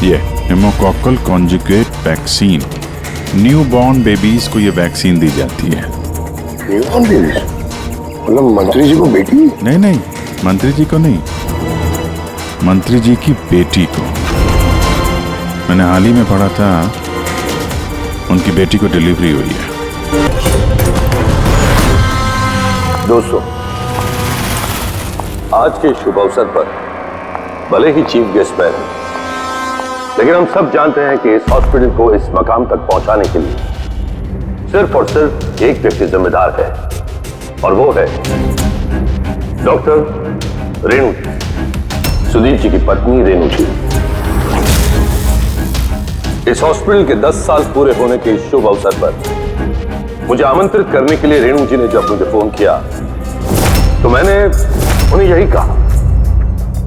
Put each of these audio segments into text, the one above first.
ये pneumococcal conjugate vaccine, new born babies को ये वैक्सीन दी जाती है। New born babies? मतलब मंत्री जी को बेटी? नहीं नहीं, मंत्री जी को नहीं, मंत्री जी की बेटी को। मैंने हाल ही में पढ़ा था उनकी बेटी को डिलीवरी हुई है। दोस्तों, आज के शुभ अवसर पर भले ही चीफ गेस्ट मैं हूं, लेकिन हम सब जानते हैं कि इस हॉस्पिटल को इस मकाम तक पहुंचाने के लिए सिर्फ और सिर्फ एक व्यक्ति जिम्मेदार है, और वो है डॉक्टर रेणु जी, सुदीप जी की पत्नी रेणु जी। इस हॉस्पिटल के 10 साल पूरे होने के इस शुभ अवसर पर मुझे आमंत्रित करने के लिए रेणु जी ने जब मुझे फोन किया तो मैंने उन्हें यही कहा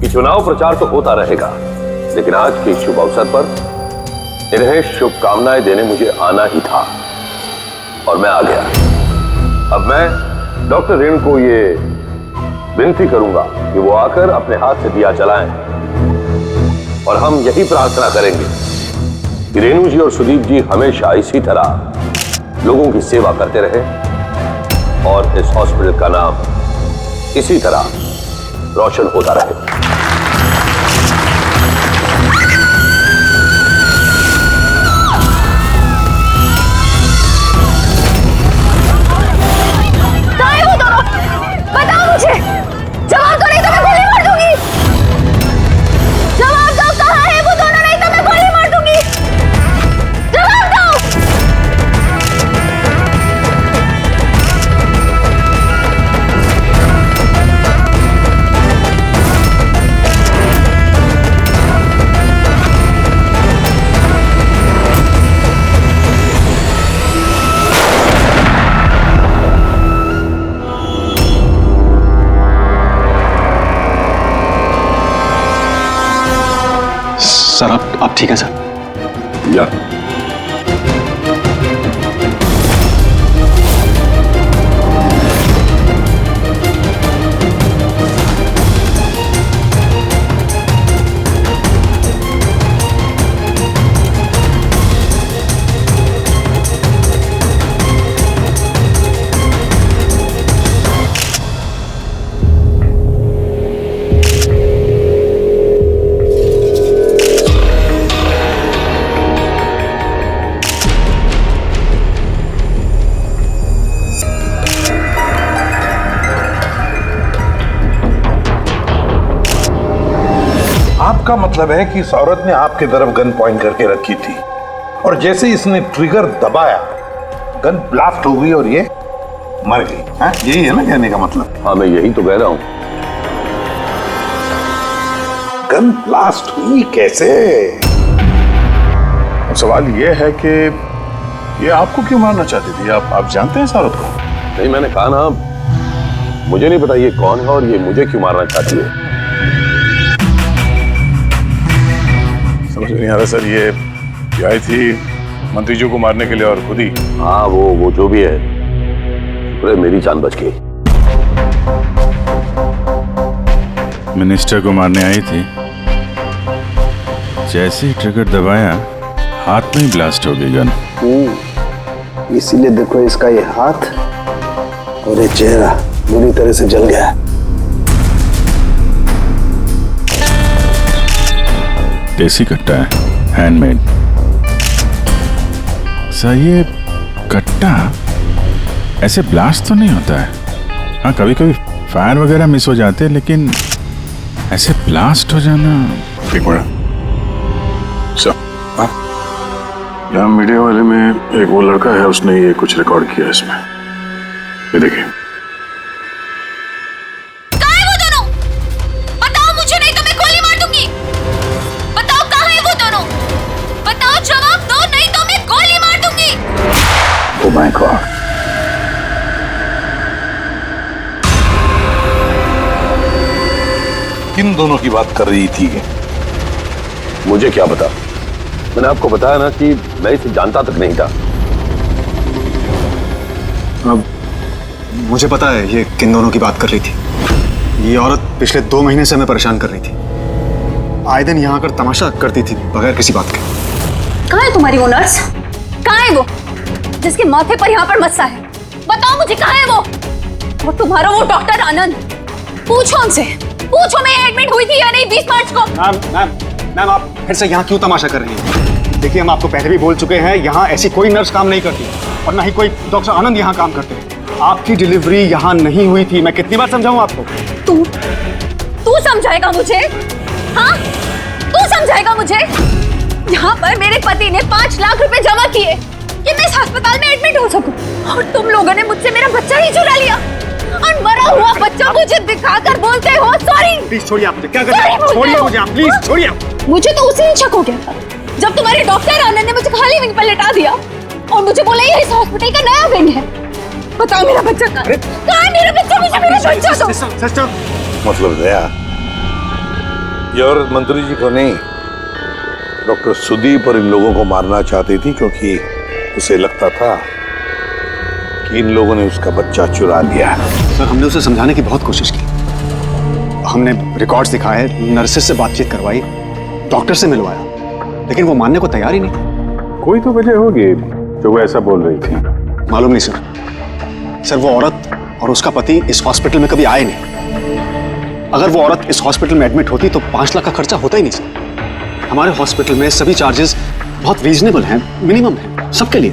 कि चुनाव प्रचार तो होता रहेगा, लेकिन आज के शुभ अवसर पर इन्हें शुभकामनाएं देने मुझे आना ही था, और मैं आ गया। अब मैं डॉक्टर रेणु को ये विनती करूंगा कि वो आकर अपने हाथ से दिया जलाएं, और हम यही प्रार्थना करेंगे कि रेणु जी और सुदीप जी हमेशा इसी तरह लोगों की सेवा करते रहे और इस हॉस्पिटल का नाम इसी तरह रोशन होता रहे। सर आप ठीक है सर? या आपका मतलब है कि इस औरत ने आपकी तरफ गन पॉइंट करके रखी थी, और जैसे इसने ट्रिगर दबाया गन ब्लास्ट हो गई और ये मर गई। हाँ, यही है ना कहने का मतलब? हाँ, मैं यही तो कह रहा हूं। गन ब्लास्ट हुई कैसे? अब सवाल ये है कि ये आपको क्यों मारना चाहती थी? आप जानते हैं इस औरत को? नहीं, मैंने कहा ना, मुझे नहीं पता ये कौन है और ये मुझे क्यों मारना चाहती है। समझ नहीं आ रहा सर, ये आई थी मंत्री जी को मारने के लिए और खुद ही। हाँ, वो जो भी है, अरे मेरी जान बच गई। मिनिस्टर को मारने आई थी, जैसे ही ट्रिगर दबाया हाथ में ही ब्लास्ट हो गई गन। इसीलिए देखो इसका ये हाथ और ये चेहरा बुरी तरह से जल गया है। देसी कट्टा है, हैंडमेड। सर, ये कट्टा ऐसे ब्लास्ट तो नहीं होता है। हाँ, कभी कभी फायर वगैरह मिस हो जाते हैं, लेकिन ऐसे ब्लास्ट हो जाना। एक मिनट सर, यहाँ मीडिया वाले में एक वो लड़का है, उसने ये कुछ रिकॉर्ड किया इसमें, ये देखिए। माय गॉड, किन दोनों की बात कर रही थी? मुझे क्या पता? मैंने आपको बताया ना कि मैं इसे जानता तक नहीं था। अब मुझे पता है ये किन दोनों की बात कर रही थी। ये औरत पिछले 2 महीने से हमें परेशान कर रही थी। आए दिन यहाँ आकर तमाशा करती थी बगैर किसी बात के। कहाँ है तुम्हारी वो नर्स? कहाँ है वो जिसके माथे पर यहाँ पर मस्सा है? बताओ मुझे, कहाँ है वो? और तुम्हारा वो डॉक्टर आनंद, पूछो उनसे, पूछो मैं एडमिट हुई थी या नहीं 20 मार्च को। मैम आप फिर से यहाँ क्यों तमाशा कर रही हैं? देखिए हम आपको पहले भी बोल चुके हैं, यहाँ ऐसी कोई नर्स काम नहीं करती और ना ही कोई डॉक्टर आनंद यहाँ काम करते हैं। आपकी डिलीवरी यहाँ नहीं हुई थी। मैं कितनी बार समझाऊं आपको? तू समझाएगा मुझे? हाँ, तू समझाएगा मुझे? यहाँ पर मेरे पति ने 5 लाख रुपए जमा किए कि मैं इस अस्पताल में एडमिट हो सकूं, और तुम लोगों ने मुझसे मेरा बच्चा ही चुरा लिया और मरा हुआ बच्चा मुझे दिखाकर बोलते हो सॉरी। प्लीज छोड़िए आप मुझे, क्या कर रहे हैं? छोड़िए मुझे आप, प्लीज छोड़िए। मुझे तो उसी दिन शक हो गया था जब तुम्हारे डॉक्टर आनंद ने मुझे खाली विंग पर लेटा दिया और मुझे बोला ये इस हॉस्पिटल का नया विंग है। बताओ मेरा बच्चा कहाँ है? मेरा बच्चा, मुझे मेरा बच्चा दो। सिस्टर, मतलब दया, ये औरत मंत्री जी को नहीं, डॉक्टर सुदीप और इन लोगों को मारना चाहती थी, क्योंकि उसे लगता था कि इन लोगों ने उसका बच्चा चुरा लिया। सर हमने उसे समझाने की बहुत कोशिश की। हमने रिकॉर्ड्स दिखाए, नर्सेस से बातचीत करवाई, डॉक्टर से मिलवाया, लेकिन वो मानने को तैयार ही नहीं। कोई तो वजह होगी जो वो ऐसा बोल रही थी। मालूम नहीं सर। सर वो औरत और उसका पति इस हॉस्पिटल में कभी आए नहीं। अगर वो औरत इस हॉस्पिटल में एडमिट होती तो 5 लाख का खर्चा होता ही नहीं सर। हमारे हॉस्पिटल में सभी चार्जेस बहुत रीजनेबल हैं, मिनिमम है सबके लिए।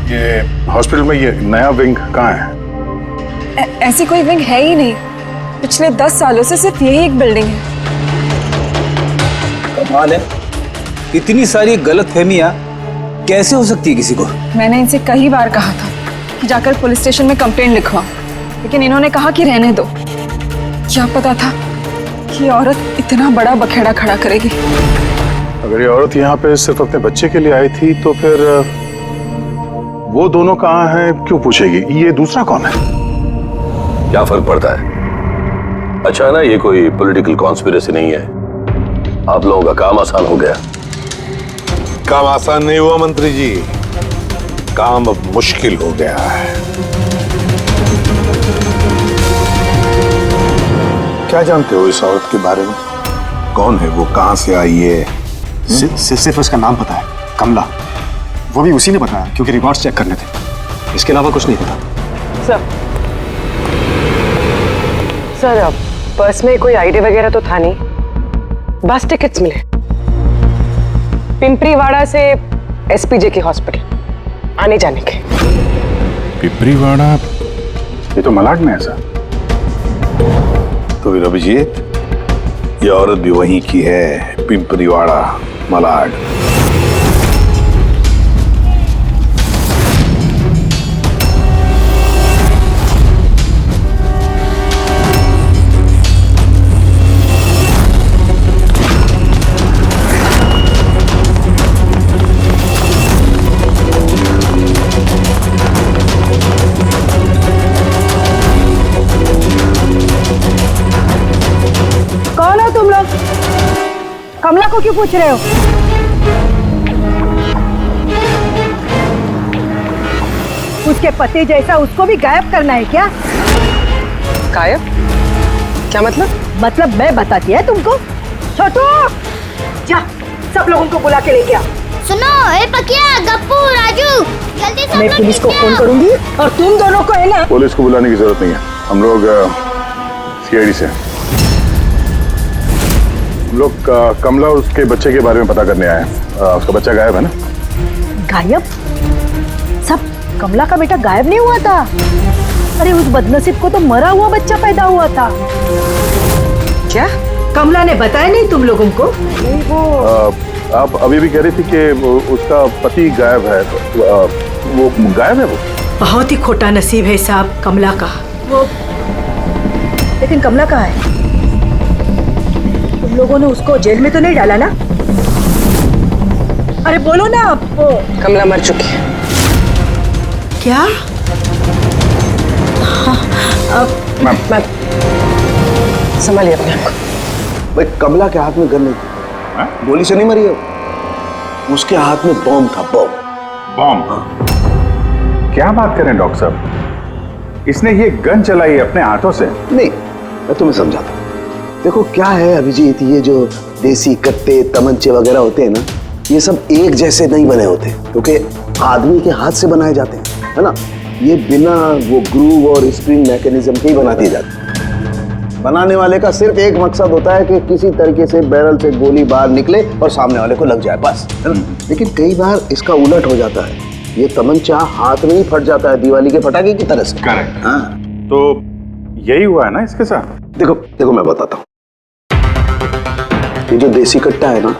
ये हॉस्पिटल में ये नया विंग कहाँ है? ऐसी कोई विंग है ही नहीं। पिछले 10 सालों से सिर्फ यही एक बिल्डिंग है। कमाल है, इतनी सारी गलतफहमियां कैसे हो सकती है किसी को? मैंने इनसे कई बार कहा था कि जाकर पुलिस स्टेशन में कंप्लेंट लिखवाओ, लेकिन इन्होंने कहा कि रहने दो। क्या पता था कि औरत इतना बड़ा बखेड़ा खड़ा करेगी। अगर ये औरत यहाँ पे सिर्फ अपने बच्चे के लिए आई थी तो फिर वो दोनों कहाँ हैं क्यों पूछेगी? ये दूसरा कौन है? क्या फर्क पड़ता है? अच्छा ना, ये कोई पॉलिटिकल कॉन्स्पिरेसी नहीं है। आप लोगों का काम आसान हो गया। काम आसान नहीं हुआ मंत्री जी, काम अब मुश्किल हो गया है। क्या जानते हो इस औरत के बारे में? कौन है वो, कहां से आई है? सिर्फ उसका नाम पता है, कमला। वो भी उसी ने बताया क्योंकि रिकॉर्ड्स चेक करने थे। इसके अलावा कुछ नहीं पता। सर पर्स में कोई आईडी वगैरह तो था नहीं, बस टिकट्स मिले पिंपरीवाड़ा से एसपीजे के हॉस्पिटल आने जाने के। पिपरीवाड़ा, ये तो मलाड में है सर। तो फिर अभिजीत, ये औरत भी वहीं की है, पिंपरीवाड़ा, मलाड। कौन हो तुम लोग? कमला को क्यों पूछ रहे हो? उसके पति जैसा उसको भी गायब करना है क्या? गायब? क्या मतलब? मतलब मैं बताती है तुमको। छोटू, जा सब लोगों को बुला के लेके आ। सुनो, ए पकिया, गप्पू, राजू, जल्दी सब मैं लोग पुलिस को नीचे फोन आओ। करूंगी और तुम दोनों को है ना। पुलिस को बुलाने की जरूरत नहीं है, हम लोग सीआईडी से हैं। हम लोग कमला और उसके बच्चे के बारे में पता करने आए हैं। उसका बच्चा गायब है ना? गायब? सब कमला का बेटा गायब नहीं हुआ था। अरे उस बदनसीब को तो मरा हुआ बच्चा पैदा हुआ था। क्या? कमला ने बताया नहीं तुम लोगों को? नहीं वो आप अभी भी कह रही थी कि उसका पति गायब है। वो गायब है? वो बहुत ही खोटा नसीब है साहब कमला का। वो लेकिन कमला कहाँ है? तुम लोगों ने उसको जेल में तो नहीं डाला ना? अरे बोलो ना आप। कमला मर चुकी है। क्या? मैम संभालिए अपने आप को। भाई कमला के हाथ में गन नहीं थी, गोली से नहीं मरी है, उसके हाथ में बॉम्ब था। बॉम्ब? क्या बात करें डॉक्टर साहब, इसने ये गन चलाई अपने हाथों से? नहीं, मैं तुम्हें समझाता हूं। देखो क्या है अभिजीत, ये जो देसी कट्टे तमंचे वगैरह होते हैं ना, ये सब एक जैसे नहीं बने होते, क्योंकि आदमी के हाथ से बनाए जाते हैं, है ना। ये बिना वो ग्रूव और स्प्रिंग मैकेनिज्म के ही बना दिए जाते हैं। बनाने वाले का सिर्फ एक मकसद होता है कि किसी तरीके से बैरल से गोली बाहर निकले और सामने वाले को लग जाए, बस, है ना। लेकिन कई बार इसका उलट हो जाता है, ये तमंचा हाथ में ही फट जाता है दिवाली के पटाखे की तरह से। करेक्ट। हाँ, तो यही हुआ है ना इसके साथ। देखो देखो मैं बताता हूँ, ये जो देसी कट्टा है ना,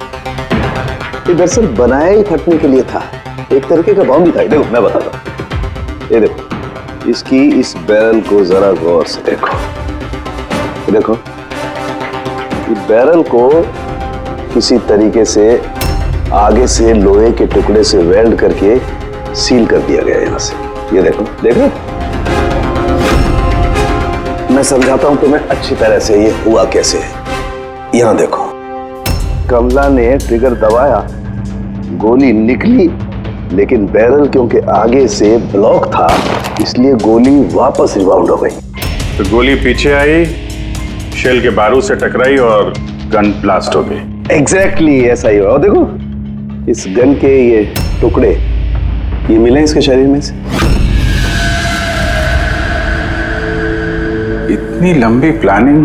ये दरअसल बनाया ही फटने के लिए था, एक तरीके का बॉम्ब ही था। देखो मैं बताता हूँ, ये देखो, इसकी इस बैरल को जरा गौर से देखो, ये देखो, ये बैरल को किसी तरीके से आगे से लोहे के टुकड़े से वेल्ड करके सील कर दिया गया यहां से। ये देखो, देखो, मैं समझाता हूं तुम्हें अच्छी तरह से ये हुआ कैसे है। यहां देखो, कमला ने ट्रिगर दबाया, गोली निकली, लेकिन बैरल क्योंकि आगे से ब्लॉक था, इसलिए गोली वापस रिबाउंड हो गई। तो गोली पीछे आई, शेल के बारूद से टकराई और गन ब्लास्ट हो गई। एग्जैक्टली ऐसा ही हुआ। और देखो, इस गन के ये टुकड़े ये मिले इसके शरीर में से। इतनी लंबी प्लानिंग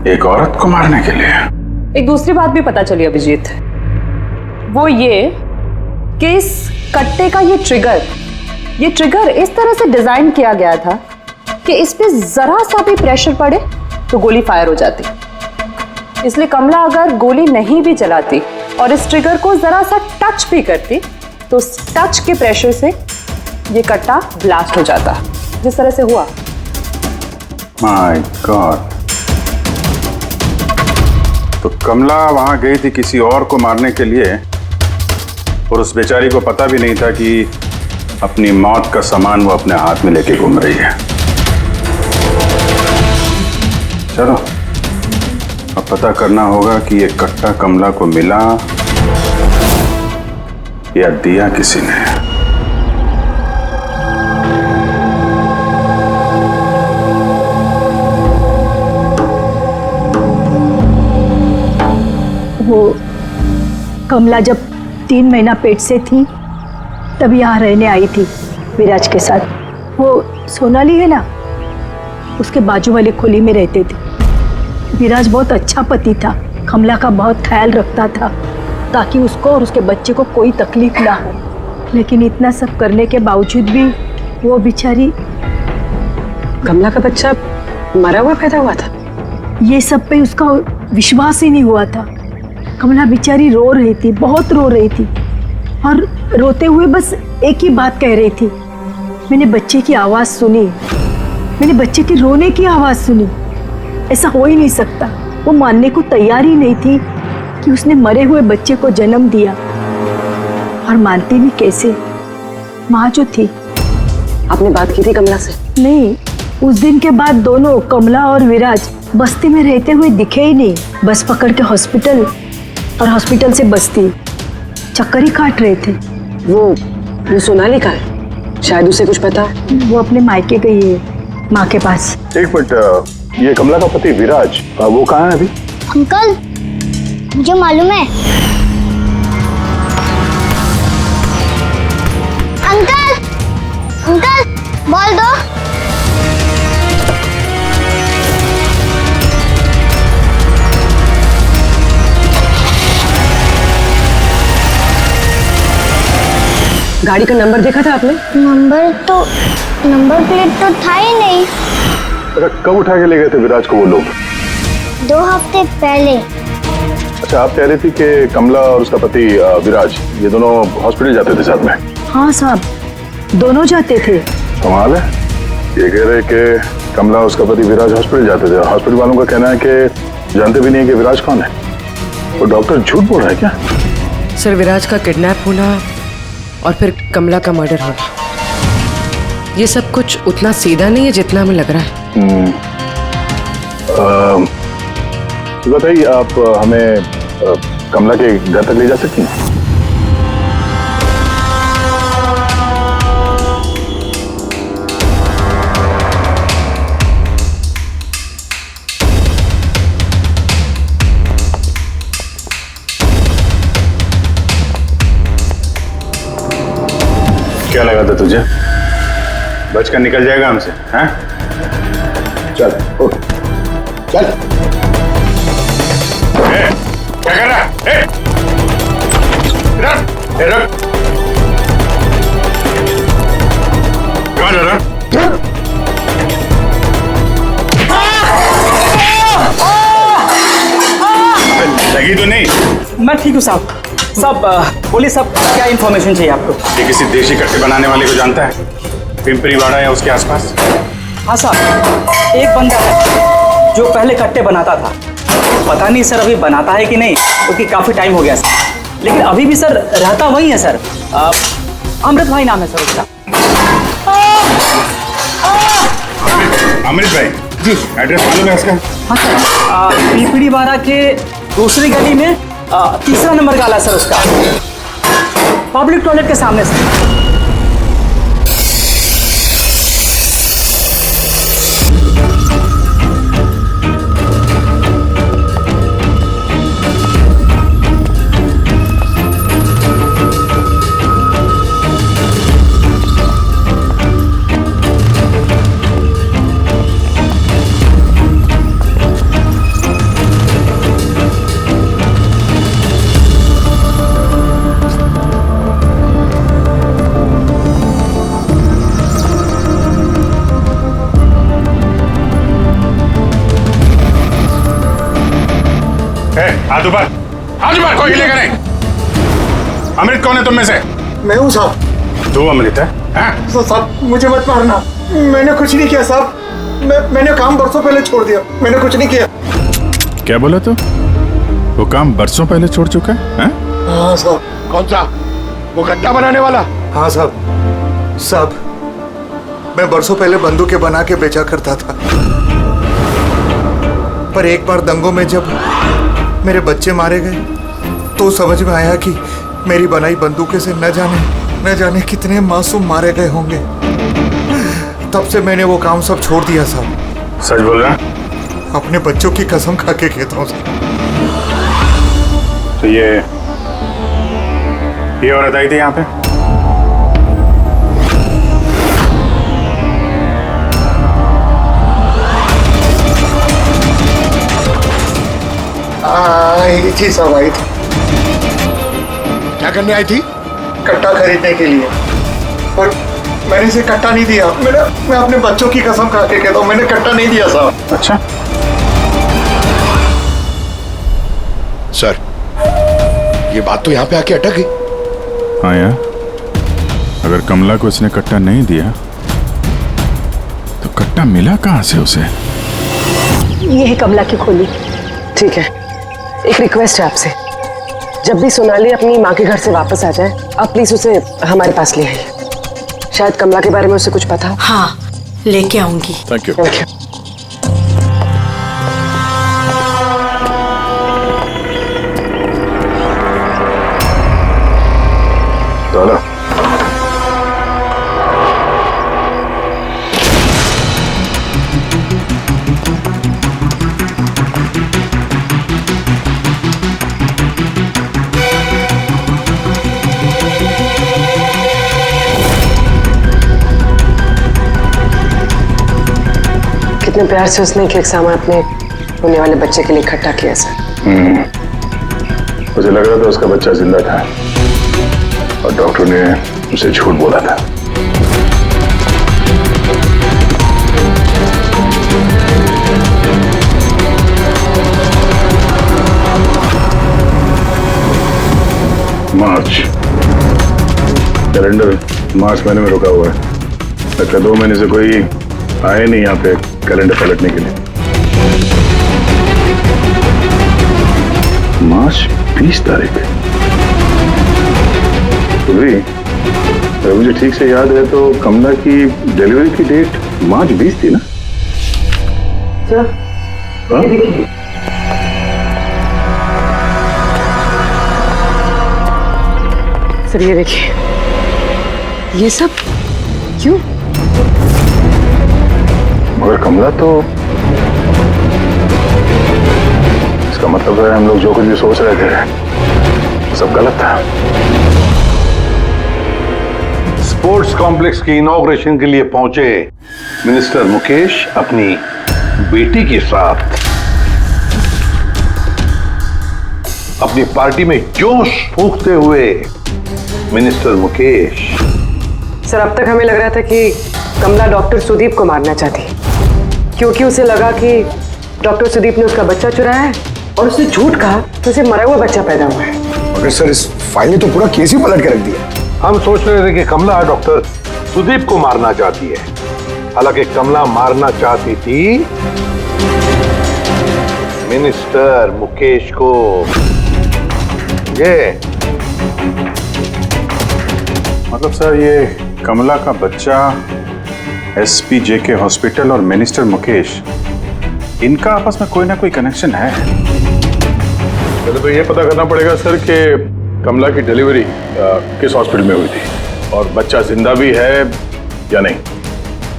एक औरत को मारने के लिए। एक दूसरी बात भी पता चली अभिजीत, वो ये कि इस कट्टे का ये ट्रिगर इस तरह से डिजाइन किया गया था कि इस पे जरा सा भी प्रेशर पड़े तो गोली फायर हो जाती। इसलिए कमला अगर गोली नहीं भी चलाती और इस ट्रिगर को जरा सा टच भी करती तो उस टच के प्रेशर से ये कट्टा ब्लास्ट हो जाता, जिस तरह से हुआ। My God. तो कमला वहां गई थी किसी और को मारने के लिए, और उस बेचारी को पता भी नहीं था कि अपनी मौत का सामान वो अपने हाथ में लेके घूम रही है। चलो अब पता करना होगा कि ये कट्टा कमला को मिला या दिया किसी ने। वो कमला जब 3 महीना पेट से थी तब यहाँ रहने आई थी विराज के साथ। वो सोनाली है ना, उसके बाजू वाली खोली में रहते थे। विराज बहुत अच्छा पति था, कमला का बहुत ख्याल रखता था ताकि उसको और उसके बच्चे को कोई तकलीफ ना हो। लेकिन इतना सब करने के बावजूद भी वो बेचारी। कमला का बच्चा मरा हुआ पैदा हुआ था? ये सब पे उसका विश्वास ही नहीं हुआ था। कमला बेचारी रो रही थी, बहुत रो रही थी, और रोते हुए बस एक ही बात कह रही थी, मैंने बच्चे की आवाज़ सुनी, मैंने बच्चे की रोने की आवाज़ सुनी। ऐसा हो ही नहीं सकता। वो मानने को तैयार ही नहीं थी कि उसने मरे हुए बच्चे को जन्म दिया, और मानती भी कैसे। माँ जो थी। आपने बात की थी कमला से? नहीं, उस दिन के बाद दोनों, कमला और विराज, बस्ती में रहते हुए दिखे ही नहीं। बस पकड़ के हॉस्पिटल, और हॉस्पिटल से बस्ती, चक्कर ही काट रहे थे। वो सोनाली का है, शायद उसे कुछ पता। वो अपने मायके गई है, माँ के पास। एक मिनट, ये कमला का पति विराज, वो कहाँ है अभी? अंकल, मुझे मालूम है। अंकल, अंकल, बोल दो। गाड़ी का नंबर देखा था आपने? नंबर प्लेट तो था ही नहीं। कब उठा के ले गए थे विराज को वो लोग? 2 हफ्ते पहले। अच्छा, आप कह रही थी कि कमला और उसका पति विराज, ये दोनों हॉस्पिटल जाते थे साथ में? हाँ साहब, दोनों जाते थे। कमाल है, ये कह रहे कि कमला और उसका पति विराज हॉस्पिटल जाते थे, और हॉस्पिटल वालों का कहना है कि जानते भी नहीं कि विराज कौन है। वो डॉक्टर झूठ बोल रहा है क्या? सर, विराज का किडनैप होना और फिर कमला का मर्डर होना, ये सब कुछ उतना सीधा नहीं है जितना हमें लग रहा है। बताइए, आप हमें कमला के घर तक ले जा सकती हैं? क्या लगा था तुझे? बचकर निकल जाएगा हमसे? हैं? चल उठ, चल। क्या कर रहा है? रख। कहाँ जा रहा? लगी तो नहीं? मैं ठीक हूँ साहब। साहब बोलिए साहब, क्या इन्फॉर्मेशन चाहिए आपको? ये किसी देशी कट्टे बनाने वाले को जानता है? पिंपरी वाड़ा या उसके आसपास? हाँ साहब, एक बंदा है जो पहले कट्टे बनाता था। पता नहीं सर अभी बनाता है कि नहीं, क्योंकि काफ़ी टाइम हो गया सर। लेकिन अभी भी सर रहता वही है सर। अमृत भाई नाम है सर उसका। अमृत भाई जी, एड्रेस मालूम है उसका? हाँ सर, पीपड़ी वाड़ा के दूसरी गली में तीसरा नंबर गाला सर उसका, पब्लिक टॉयलेट के सामने सर। हाथ ऊपर, कोई हिलेगा नहीं। अमृत कौन है तुम में से? मैं हूँ साहब। तू अमृत है? साहब मुझे मत मारना, मैंने कुछ नहीं किया साहब। मैंने काम बरसों पहले छोड़ दिया, मैंने कुछ नहीं किया। क्या बोला तू? वो काम बरसों पहले छोड़ चुका है? हाँ साहब। कौन सा? वो कट्टा बनाने वाला? हाँ साहब, मैं बरसों पहले बंदूकें बना के बेचा करता था। पर एक बार दंगों में जब मेरे बच्चे मारे गए तो समझ में आया कि मेरी बनाई बंदूकें से न जाने कितने मासूम मारे गए होंगे। तब से मैंने वो काम सब छोड़ दिया साहब। सच बोल रहा? अपने बच्चों की कसम खा के कहता हूँ साहब। तो ये औरत आई थी यहाँ पे? आई थी साहब, आई थी। क्या करने आई थी? कट्टा खरीदने के लिए। पर मैंने इसे कट्टा नहीं दिया। मैं अपने बच्चों की कसम खा के कहता हूँ, मैंने कट्टा नहीं दिया साहब। अच्छा सर, ये बात तो यहाँ पे आके अटक गई। हाँ यार, अगर कमला को इसने कट्टा नहीं दिया तो कट्टा मिला कहाँ से उसे? ये है कमला की खोली। ठीक है, एक रिक्वेस्ट है आपसे, जब भी सोनाली अपनी माँ के घर से वापस आ जाए, आप प्लीज उसे हमारे पास ले आइए। शायद कमला के बारे में उसे कुछ पता हो। हाँ, लेके आऊंगी। Thank you. चलो। कितने प्यार से उसने एक सामान अपने होने वाले बच्चे के लिए इकट्ठा किया सर। मुझे लग रहा था उसका बच्चा जिंदा था और डॉक्टर ने उसे झूठ बोला था। मार्च कैलेंडर मार्च महीने में रुका हुआ है। लगता 2 महीने से कोई आए नहीं यहाँ पे कैलेंडर पलटने के लिए। मार्च 20 तारीख। तो भी अगर मुझे ठीक से याद है तो कमला की डिलीवरी की डेट मार्च 20 थी ना? हाँ? सर ये देखिए, ये सब क्यों? मगर कमला तो, इसका मतलब है हम लोग जो कुछ भी सोच रहे थे सब गलत था। स्पोर्ट्स कॉम्प्लेक्स की इनॉग्रेशन के लिए पहुंचे मिनिस्टर मुकेश अपनी बेटी के साथ अपनी पार्टी में जोश फूंकते हुए मिनिस्टर मुकेश। सर, अब तक हमें लग रहा था कि कमला डॉक्टर सुदीप को मारना चाहती, क्योंकि उसे लगा कि डॉक्टर सुदीप ने उसका बच्चा चुराया है और उसने झूठ कहा तो उसे मरा हुआ बच्चा पैदा हुआ है। मगर सर, इस फाइल ने तो पूरा केस ही पलट के रख दिया। हम सोच रहे थे कि कमला डॉक्टर सुदीप को मारना चाहती है, हालांकि कमला मारना चाहती थी मिनिस्टर मुकेश को। ये मतलब सर, ये कमला का बच्चा एसपी जेके हॉस्पिटल और मिनिस्टर मुकेश, इनका आपस में कोई ना कोई कनेक्शन है। पहले तो ये पता करना पड़ेगा सर कि कमला की डिलीवरी किस हॉस्पिटल में हुई थी और बच्चा जिंदा भी है या नहीं।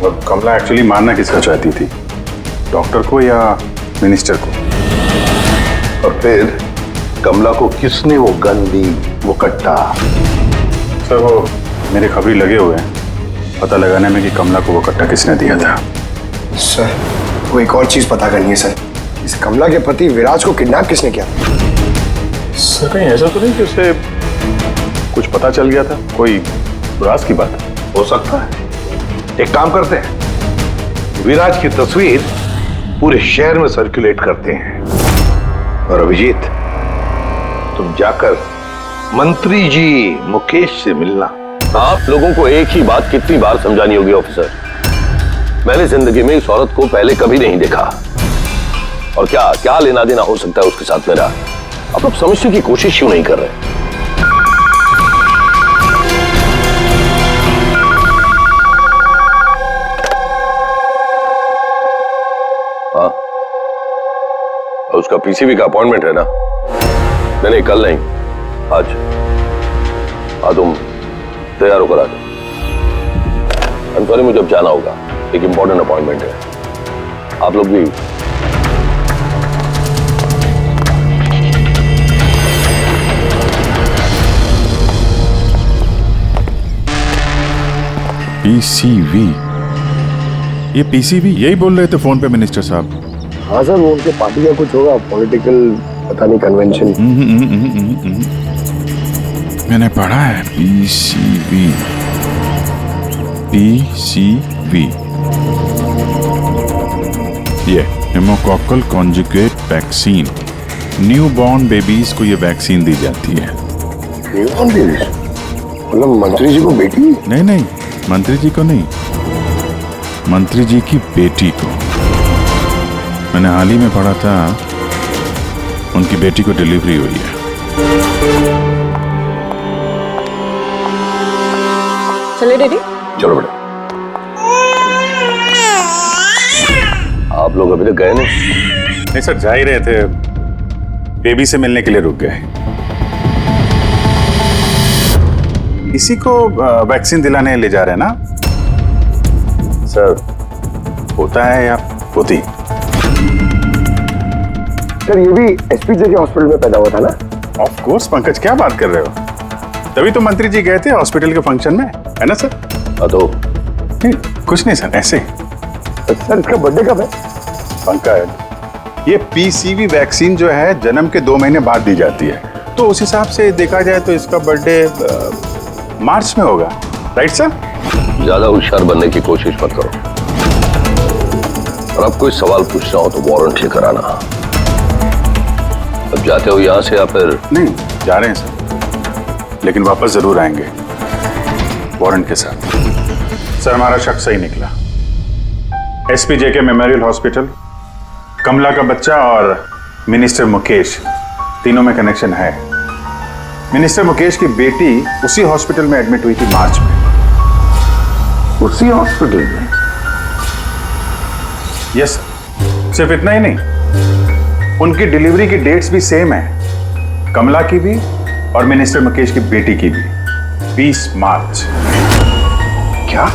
और कमला एक्चुअली मारना किसका चाहती थी, डॉक्टर को या मिनिस्टर को? और फिर कमला को किसने वो गन दी, वो कट्टा? सर, वो मेरे खबरी लगे हुए हैं पता लगाने में कि कमला को वो कट्टा किसने दिया था। सर, वो एक और चीज पता करनी है सर, इस कमला के पति विराज को किडनैप किसने किया? सर, कहीं ऐसा तो नहीं कि उसे कुछ पता चल गया था, कोई राज की बात? हो सकता है। एक काम करते हैं, विराज की तस्वीर पूरे शहर में सर्कुलेट करते हैं और अभिजीत, तुम जाकर मंत्री जी मुकेश से मिलना। आप लोगों को एक ही बात कितनी बार समझानी होगी ऑफिसर? मैंने जिंदगी में इस औरत को पहले कभी नहीं देखा, और क्या क्या लेना देना हो सकता है उसके साथ मेरा? आप लोग समझने की कोशिश क्यों नहीं कर रहे? हाँ, उसका पीसीबी का अपॉइंटमेंट है ना? नहीं, कल नहीं, आज। हाँ, तुम तैयार होकर आ जाओ। I'm sorry, मुझे अब जाना होगा, एक इंपॉर्टेंट अपॉइंटमेंट है। आप लोग भी। पीसीवी, ये पीसीवी यही बोल रहे थे फोन पे मिनिस्टर साहब। हाँ सर, वो उनके पार्टी का कुछ होगा, पॉलिटिकल पता नहीं कन्वेंशन। मैंने पढ़ा है पीसीवी, पीसीवी, ये pneumococcal conjugate vaccine. New born babies को ये वैक्सीन दी जाती है। New born babies? मतलब मंत्री जी को बेटी? नहीं नहीं, मंत्री जी को नहीं, मंत्री जी की बेटी को। मैंने हाल ही में पढ़ा था उनकी बेटी को डिलीवरी हुई है। चले डैडी? चलो बेटा। आप लोग अभी तक गए नहीं सर, जा ही रहे थे, बेबी से मिलने के लिए रुक गए। इसी को वैक्सीन दिलाने ले जा रहे हैं ना सर? होता है या होती? सर, ये भी एसपीजे के हॉस्पिटल में पैदा हुआ था ना? ऑफ कोर्स पंकज, क्या बात कर रहे हो? तभी तो मंत्री जी गए थे हॉस्पिटल के फंक्शन में, है ना सर? तो नहीं, कुछ नहीं सर, ऐसे। सर, इसका बर्थडे कब है? पंकज, ये पीसीवी वैक्सीन जो है जन्म के 2 महीने बाद दी जाती है, तो उस हिसाब से देखा जाए तो इसका बर्थडे मार्च में होगा, राइट सर? ज्यादा होशियार बनने की कोशिश मत करो, और अब कोई सवाल पूछना हो तो वारंट लेकर आना। अब जाते हो यहां से या फिर? नहीं, जा रहे हैं सर, लेकिन वापस जरूर आएंगे वारंट के साथ। सर, हमारा शक सही निकला। एसपी जेके मेमोरियल हॉस्पिटल, कमला का बच्चा और मिनिस्टर मुकेश, तीनों में कनेक्शन है। मिनिस्टर मुकेश की बेटी उसी हॉस्पिटल में एडमिट हुई थी मार्च में। उसी हॉस्पिटल में? यस, सिर्फ इतना ही नहीं, उनकी डिलीवरी की डेट्स भी सेम है, कमला की भी और मिनिस्टर मुकेश की बेटी की भी, 20 मार्च। क्या?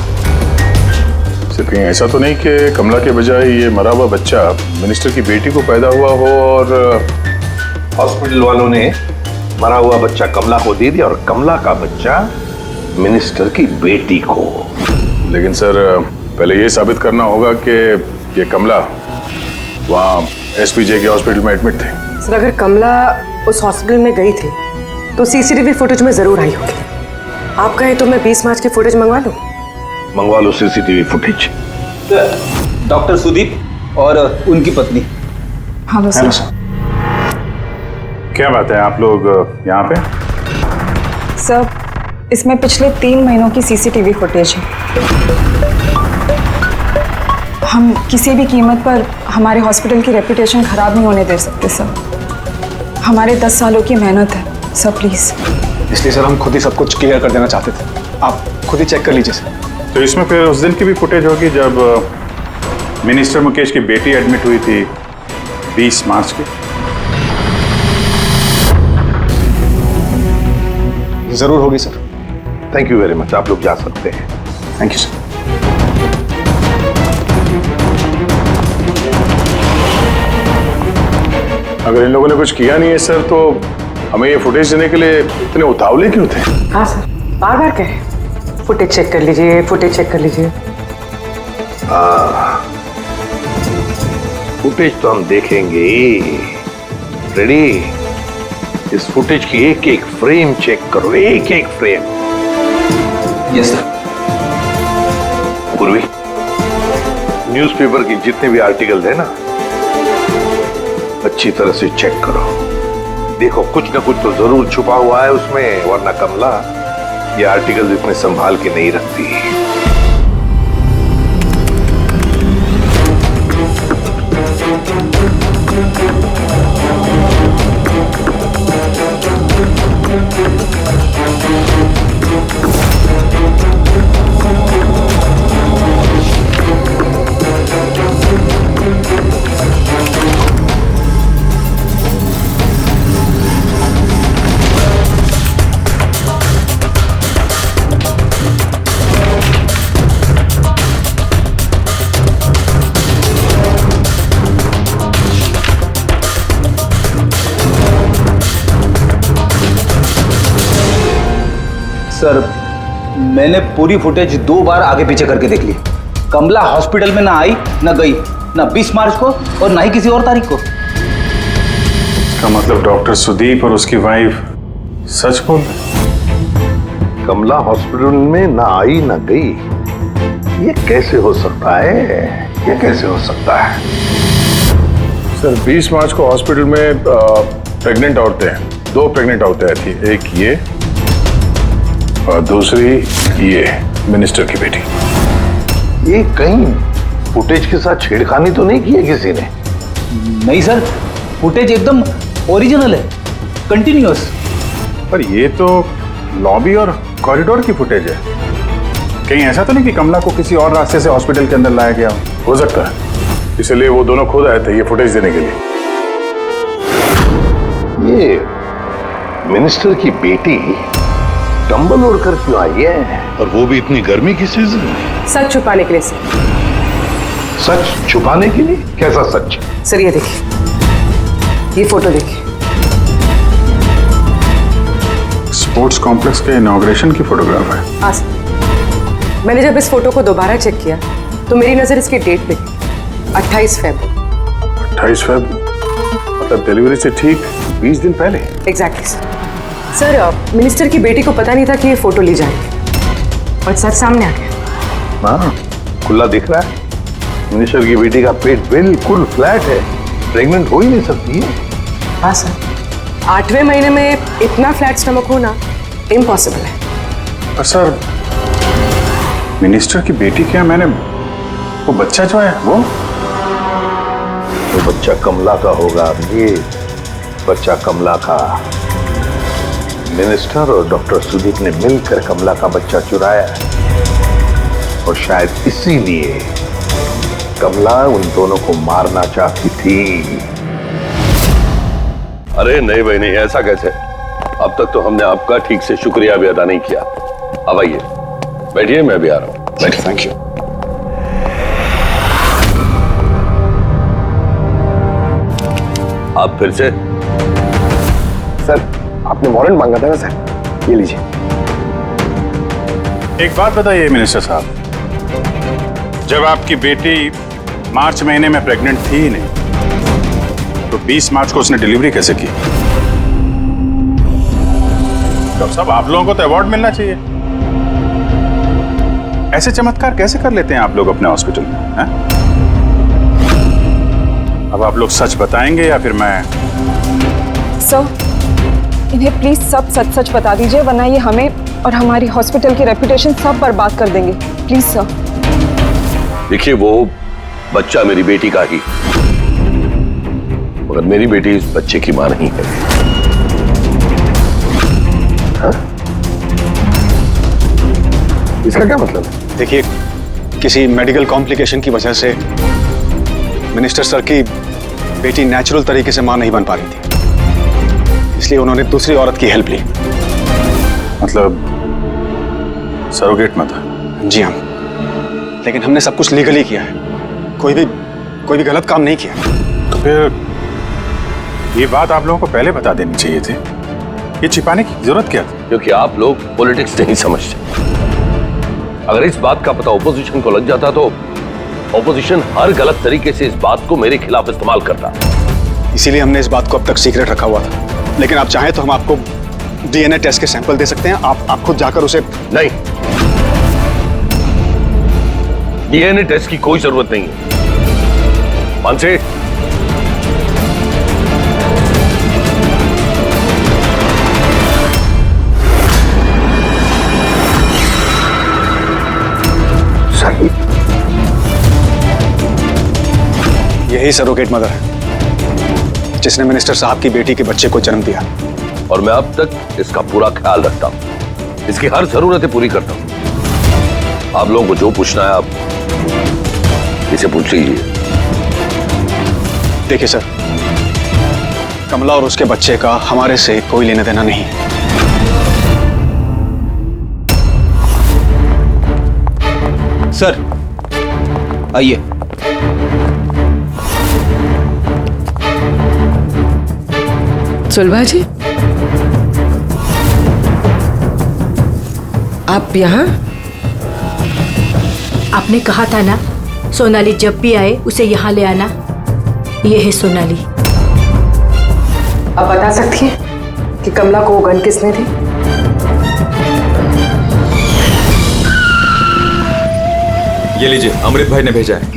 सिर्फ कहीं ऐसा तो नहीं कि कमला के बजाय ये मरा हुआ बच्चा मिनिस्टर की बेटी को पैदा हुआ हो और हॉस्पिटल वालों ने मरा हुआ बच्चा कमला को दे दिया और कमला का बच्चा मिनिस्टर की बेटी को। लेकिन सर पहले ये साबित करना होगा कि ये कमला वहाँ एसपीजे के हॉस्पिटल में एडमिट थी। सर अगर कमला उस हॉस्पिटल में गई थी तो सीसीटीवी फुटेज में जरूर आई होगी। आप कहें तो मैं 20 मार्च की फुटेज मंगवा लूं? मंगवा लो सीसीटीवी फुटेज। डॉक्टर सुदीप और उनकी पत्नी। Hello sir. क्या बात है, आप लोग यहाँ पे? सर इसमें पिछले 3 महीनों की सीसीटीवी फुटेज है। हम किसी भी कीमत पर हमारे हॉस्पिटल की रेपुटेशन खराब नहीं होने दे सकते सर। हमारे 10 सालों की मेहनत है सर, प्लीज। इसलिए सर हम खुद ही सब कुछ क्लियर कर देना चाहते थे, आप खुद ही चेक कर लीजिए सर। तो इसमें फिर उस दिन की भी फुटेज होगी जब मिनिस्टर मुकेश की बेटी एडमिट हुई थी 20 मार्च की। जरूर होगी sir. Thank you very much, आप लोग जा सकते हैं। Thank you sir. अगर इन लोगों ने कुछ किया नहीं है सर तो हमें ये फुटेज देने के लिए इतने उतावले क्यों थे? हाँ सर, बार बार कहें फुटेज चेक कर लीजिए, फुटेज चेक कर लीजिए। फुटेज तो हम देखेंगे। रेडी? इस फुटेज की एक एक फ्रेम चेक करो, एक एक फ्रेम। Yes sir. पूर्वी, न्यूज़पेपर की जितने भी आर्टिकल है ना, अच्छी तरह से चेक करो। देखो कुछ ना कुछ तो जरूर छुपा हुआ है उसमें, वरना कमला ये आर्टिकल इतने संभाल के नहीं रखती। सर मैंने पूरी फुटेज 2 बार आगे पीछे करके देख ली। कमला हॉस्पिटल में ना आई ना गई, ना 20 मार्च को और ना ही किसी और तारीख को। इसका मतलब डॉक्टर सुदीप और उसकी वाइफ सच बोल रहे? कमला हॉस्पिटल में ना आई ना गई, ये कैसे हो सकता है? ये कैसे हो सकता है? सर 20 मार्च को हॉस्पिटल में प्रेग्नेंट औरतें, 2 प्रेग्नेंट औरतें आई थी, एक ये और दूसरी ये मिनिस्टर की बेटी। ये कहीं फुटेज के साथ छेड़खानी तो नहीं की है किसी ने? नहीं सर, फुटेज एकदम ओरिजिनल है, कंटिन्यूअस। पर ये तो लॉबी और कॉरिडोर की फुटेज है। कहीं ऐसा तो नहीं कि कमला को किसी और रास्ते से हॉस्पिटल के अंदर लाया गया हो सकता है, इसलिए वो दोनों खुद आए थे ये फुटेज देने के लिए। ये मिनिस्टर की बेटी कंबल ओढ़ कर क्यों आई है? और वो भी इतनी गर्मी की सीजन में? सच छुपाने के लिए सर। सच छुपाने के लिए? कैसा सच? सर ये देखिए, ये फोटो देखिए। स्पोर्ट्स कॉम्प्लेक्स के इनॉग्रेशन की फोटोग्राफ है। हाँ सर, मैंने जब इस फोटो को दोबारा चेक किया तो मेरी नजर इसकी डेट पे गई, 28 फरवरी। 28 फरवरी मतलब डिलीवरी से ठीक 20 दिन पहले। Exactly sir. मिनिस्टर की बेटी को पता नहीं था कि ये फोटो ली जाएगी और सच सामने आ गया। हाँ, खुला दिख रहा है। मिनिस्टर की बेटी का पेट बिल्कुल फ्लैट है, प्रेग्नेंट हो ही नहीं सकती है। हाँ सर, 8वें महीने में इतना फ्लैट स्टमक होना इम्पॉसिबल है। और सर मिनिस्टर की बेटी क्या, मैंने वो बच्चा जो है वो बच्चा कमला का होगा। ये बच्चा कमला का। मिनिस्टर और डॉक्टर सुदीप ने मिलकर कमला का बच्चा चुराया और शायद इसीलिए कमला उन दोनों को मारना चाहती थी। अरे नहीं भाई नहीं, ऐसा कैसे? अब तक तो हमने आपका ठीक से शुक्रिया भी अदा नहीं किया। अब आइए बैठिए, मैं भी आ रहा हूँ। बैठिए। Thank you. आप फिर से? सर आपने वारंट मांगा था ना सर, ये लीजिए। एक बात बताइए मिनिस्टर साहब, जब आपकी बेटी मार्च महीने में प्रेग्नेंट थी ही नहीं, तो 20 मार्च को उसने डिलीवरी कैसे की? डॉक्टर साहब, आप लोगों को तो अवार्ड मिलना चाहिए। ऐसे चमत्कार कैसे कर लेते हैं आप लोग अपने हॉस्पिटल में, हैं? अब आप लोग सच बताएंगे या फिर मैं? सर, इन्हें प्लीज सब सच सच बता दीजिए, वरना ये हमें और हमारी हॉस्पिटल की रेपुटेशन सब बर्बाद कर देंगे। Please sir. देखिए, वो बच्चा मेरी बेटी का ही, मगर मेरी बेटी इस बच्चे की मां नहीं है। हाँ? इसका क्या मतलब है? देखिए, किसी मेडिकल कॉम्प्लिकेशन की वजह से मिनिस्टर सर की बेटी नेचुरल तरीके से मां नहीं बन पा रही थी, इसलिए उन्होंने दूसरी औरत की हेल्प ली। मतलब सरोगेट में था? जी हाँ, लेकिन हमने सब कुछ लीगली किया है, कोई भी गलत काम नहीं किया। तो फिर ये बात आप लोगों को पहले बता देनी चाहिए थी। ये छिपाने की जरूरत क्या थी? क्योंकि आप लोग पॉलिटिक्स नहीं समझते। अगर इस बात का पता ऑपोजिशन को लग जाता तो ऑपोजिशन हर गलत तरीके से इस बात को मेरे खिलाफ इस्तेमाल करता। इसीलिए हमने इस बात को अब तक सीक्रेट रखा हुआ था, लेकिन आप चाहें तो हम आपको डीएनए टेस्ट के सैंपल दे सकते हैं। आप खुद जाकर उसे। नहीं, डीएनए टेस्ट की कोई जरूरत नहीं है। मानसे, यही सरोगेट मदर है जिसने मिनिस्टर साहब की बेटी के बच्चे को जन्म दिया, और मैं अब तक इसका पूरा ख्याल रखता हूं, इसकी हर जरूरतें पूरी करता हूं। आप लोगों को जो पूछना है आप इसे पूछ लीजिए। देखिए सर, कमला और उसके बच्चे का हमारे से कोई लेना देना नहीं है। सर आइए। सुलभा जी, आप यहाँ? आपने कहा था ना, सोनाली जब भी आए उसे यहाँ ले आना। ये है सोनाली। आप बता सकती हैं कि कमला को वो गन किसने दी? ये लीजिए, अमृत भाई ने भेजा है।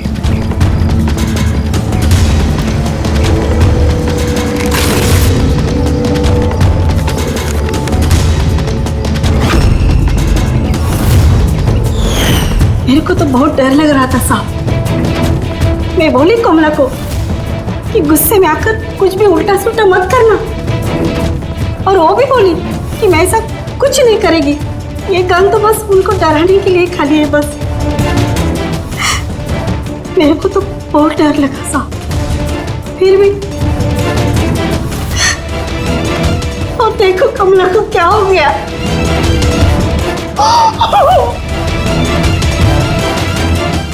मेरे को तो बहुत डर लग रहा था साहब। मैं बोली कमला को कि गुस्से में आकर कुछ भी उल्टा सुल्टा मत करना, और वो भी बोली कि मैं ऐसा कुछ नहीं करेगी। ये गन तो बस उनको डराने के लिए खाली है बस। मेरे को तो बहुत डर लगा साहब, फिर भी। और देखो कमला को क्या हो गया।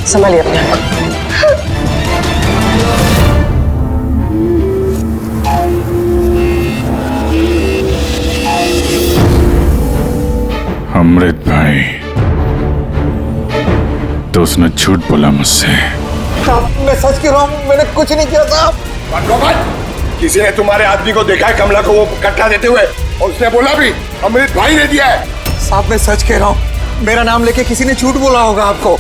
संभालिए अपने आप। अमृत भाई, तो उसने झूठ बोला मुझसे। मैं सच कह रहा हूँ, मैंने कुछ नहीं किया साहब। किसी ने तुम्हारे आदमी को देखा है कमला को वो कट्टा देते हुए, और उसने बोला भी अमृत भाई ने दिया है। साहब मैं सच कह रहा हूँ, मेरा नाम लेके किसी ने झूठ बोला होगा आपको।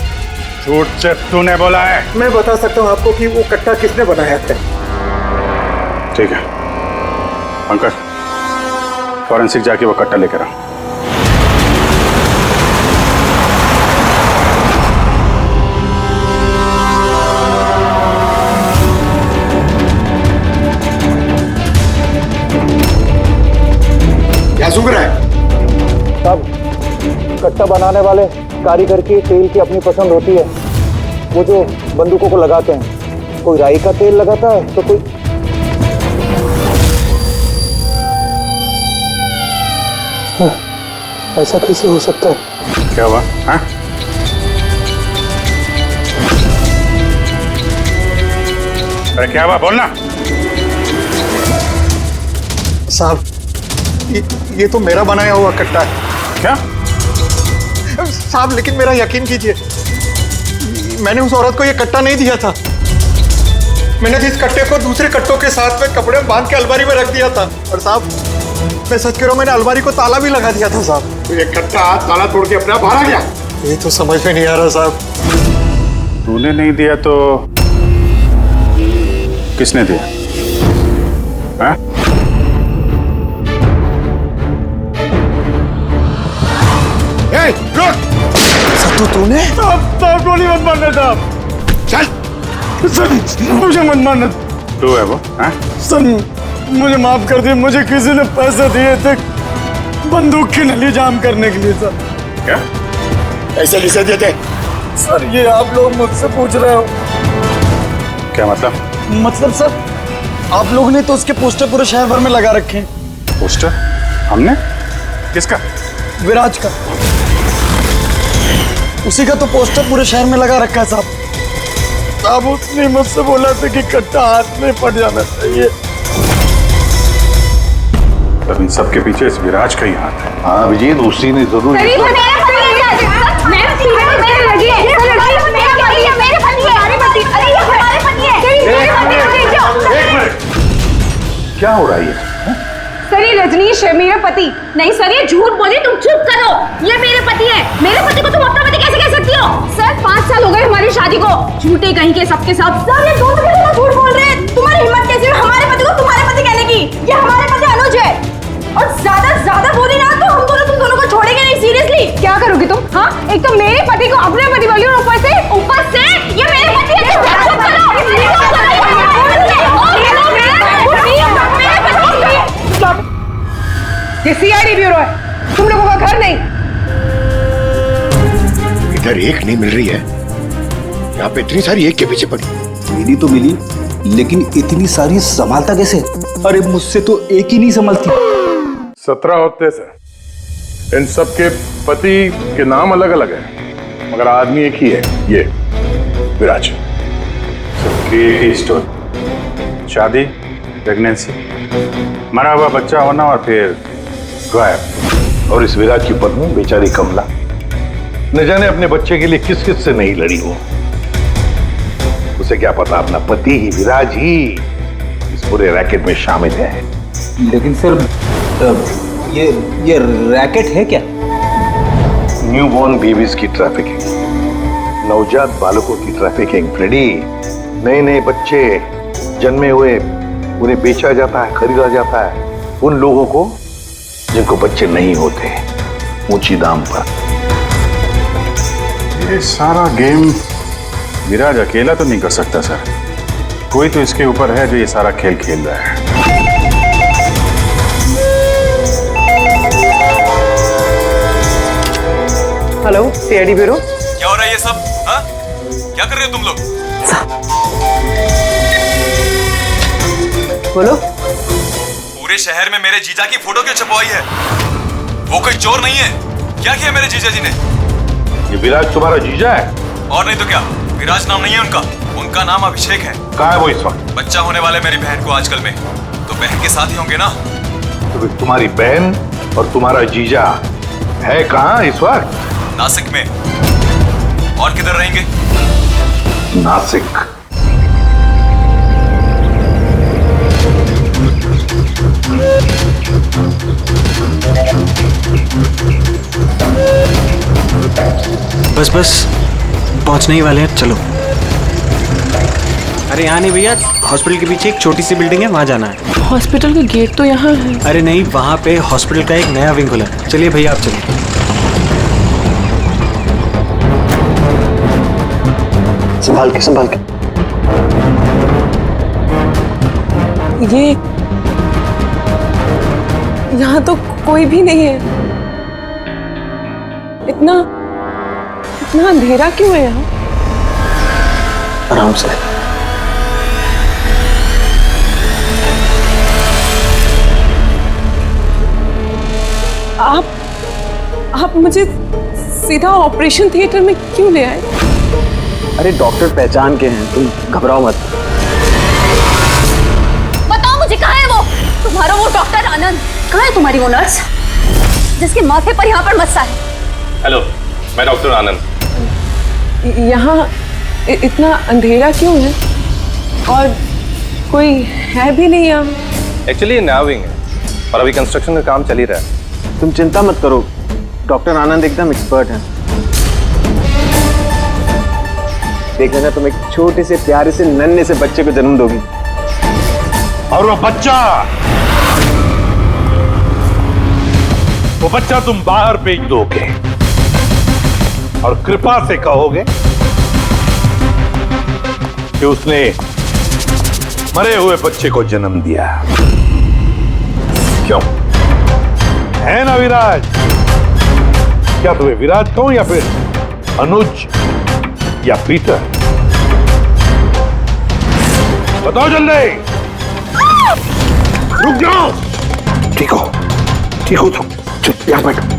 झूठ सिर्फ तूने बोला है। मैं बता सकता हूँ आपको कि वो कट्टा किसने बनाया था। ठीक है पंकज, फॉरेंसिक जाके वो कट्टा लेकर आओ। क्या सूख रहा है? साहब, कट्टा बनाने वाले कारीगर की तेल की अपनी पसंद होती है। वो जो बंदूकों को लगाते हैं, कोई राई का तेल लगाता है तो कोई। ऐसा कैसे हो सकता है? क्या हुआ? हाँ? अरे क्या हुआ, बोलना। साहब ये तो मेरा बनाया हुआ कट्टा है। क्या? साहब लेकिन मेरा यकीन कीजिए, मैंने उस औरत को ये कट्टा नहीं दिया था। मैंने इस कट्टे को दूसरे कट्टों के साथ में कपड़े में बांध के अलमारी में रख दिया था। और साहब मैं सच कह रहा हूँ, मैंने अलमारी को ताला भी लगा दिया था साहब। तो ये कट्टा ताला तोड़ के अपने आप बाहर आ गया? ये तो समझ में नहीं आ रहा साहब। तूने नहीं दिया तो किसने दिया? हाँ? तो तूने? साहब गोली मत मारना साहब। चल सर मुझे मत मारना। तू है वो? हाँ? सर मुझे माफ कर दिए, मुझे किसी ने पैसे दिए थे बंदूक की नली जाम करने के लिए। सर क्या ऐसे किसे दिए थे? सर ये आप लोग मुझसे पूछ रहे हो? क्या मतलब? मतलब सर आप लोगों ने तो उसके पोस्टर पूरे शहर भर में लगा रखे हैं। पोस्टर? हमने? किसका? विराज का। उसी का तो पोस्टर पूरे शहर में लगा रखा है साहब। साहब उसने मुझसे बोला था कि कट्टा हाथ में पड़ जाना चाहिए। तब इन सबके पीछे इस विराज का ही हाथ है। हाँ अभिजीत, उसी ने जरूर। क्या हो रहा है? सर ये रजनीश है, मेरा पति। नहीं सर ये झूठ बोली, तुम चुप करो। ये मेरे पति है। मेरे पति को तुम अपना पति कैसे कह सकती हो? सर 5 साल हो गए हमारी शादी को। झूठे कहीं के सबके सब। सर ये दोनों मिलकर झूठ बोल रहे हैं। तुम्हारी हिम्मत कैसी है हमारे पति को तुम्हारे पति कहने की? ये हमारे पति अनुज है। और ज्यादा बोली ना तो हम दोनों तुम दोनों को छोड़ेंगे नहीं। सीरियसली क्या करोगी तुम? हाँ एक तो मेरे पति को अपने पति बोली और ऊपर से ये मेरे पति है। चुप करो। ये सीआईडी ब्यूरो है, तुम लोगों का घर नहीं। इधर एक नहीं मिल रही है, यहाँ पे इतनी सारी एक के पीछे पड़ी। मिली तो मिली, लेकिन इतनी सारी संभालता कैसे? अरे मुझसे तो एक ही नहीं संभलती। 17 होते सर। इन सब के पति के नाम अलग अलग है मगर आदमी एक ही है, ये विराज। सबकी स्टोरी, शादी, प्रेगनेंसी, मरा हुआ बच्चा होना और फिर गायब। और इस विराज की पत्नी बेचारी कमला, न जाने अपने बच्चे के लिए किस किस से नहीं लड़ी हो। उसे क्या पता अपना पति ही, विराज ही इस पूरे रैकेट में शामिल है। लेकिन सर ये रैकेट है क्या? न्यूबॉर्न बेबीज की ट्रैफिकिंग, नवजात बालकों की ट्रैफिकिंग। फ्रेडी, नए नए बच्चे जन्मे हुए उन्हें बेचा जाता है, खरीदा जाता है उन लोगों को जिनको बच्चे नहीं होते, ऊंची दाम पर। ये सारा गेम विराज अकेला तो नहीं कर सकता सर। कोई तो इसके ऊपर है जो ये सारा खेल खेल रहा है। Hello CID bureau. क्या हो रहा है ये सब? हाँ क्या कर रहे हो तुम लोग? बोलो। पूरे शहर में मेरे जीजा की फोटो क्यों छपवाई है? वो कोई चोर नहीं है। क्या किया मेरे जीजा जी ने? ये विराज तुम्हारा जीजा है? और नहीं तो क्या, विराज नाम नहीं है उनका, उनका नाम अभिषेक है। कहाँ है वो इस वक्त? बच्चा होने वाले मेरी बहन को आजकल में, तो बहन के साथ ही होंगे ना। तो फिर तुम्हारी बहन और तुम्हारा जीजा है कहाँ इस वक्त? नासिक में। और किधर रहेंगे? नासिक। बस पहुंचने ही वाले हैं, चलो। अरे यहाँ नहीं भैया, हॉस्पिटल के पीछे एक छोटी सी बिल्डिंग है, वहाँ जाना है। हॉस्पिटल का गेट तो यहाँ है। अरे नहीं, वहाँ पे हॉस्पिटल का एक नया विंग खुला है। चलिए भैया आप चलिए। संभाल के। ये यहाँ तो कोई भी नहीं है। इतना अंधेरा क्यों है यहाँ? आराम से। आप मुझे सीधा ऑपरेशन थिएटर में क्यों ले आए? अरे डॉक्टर पहचान के हैं, तुम घबराओ मत। बताओ मुझे कहाँ है वो तुम्हारा वो डॉक्टर आनंद? कहाँ है तुम्हारी वो नर्स जिसके माथे पर यहाँ पर मस्सा है? हेलो, मैं डॉक्टर आनंद। यहाँ इतना अंधेरा क्यों है और कोई है भी नहीं यहाँ? एक्चुअली ये नया विंग है और अभी कंस्ट्रक्शन का काम चल ही रहा है। तुम चिंता मत करो, डॉक्टर आनंद एकदम एक्सपर्ट हैं। देख लेना, तुम एक छोटे से प्यारे से नन्हे से बच्चे को जन्म दोगी। और वो बच्चा तुम बाहर भेज दोगे और कृपा से कहोगे कि उसने मरे हुए बच्चे को जन्म दिया। क्यों है ना विराज? क्या तुम्हें विराज कहूं या फिर अनुज या पीटर? बताओ जल्दी। रुक जाओ। ठीक हो तुम, चुप यहां बैठो।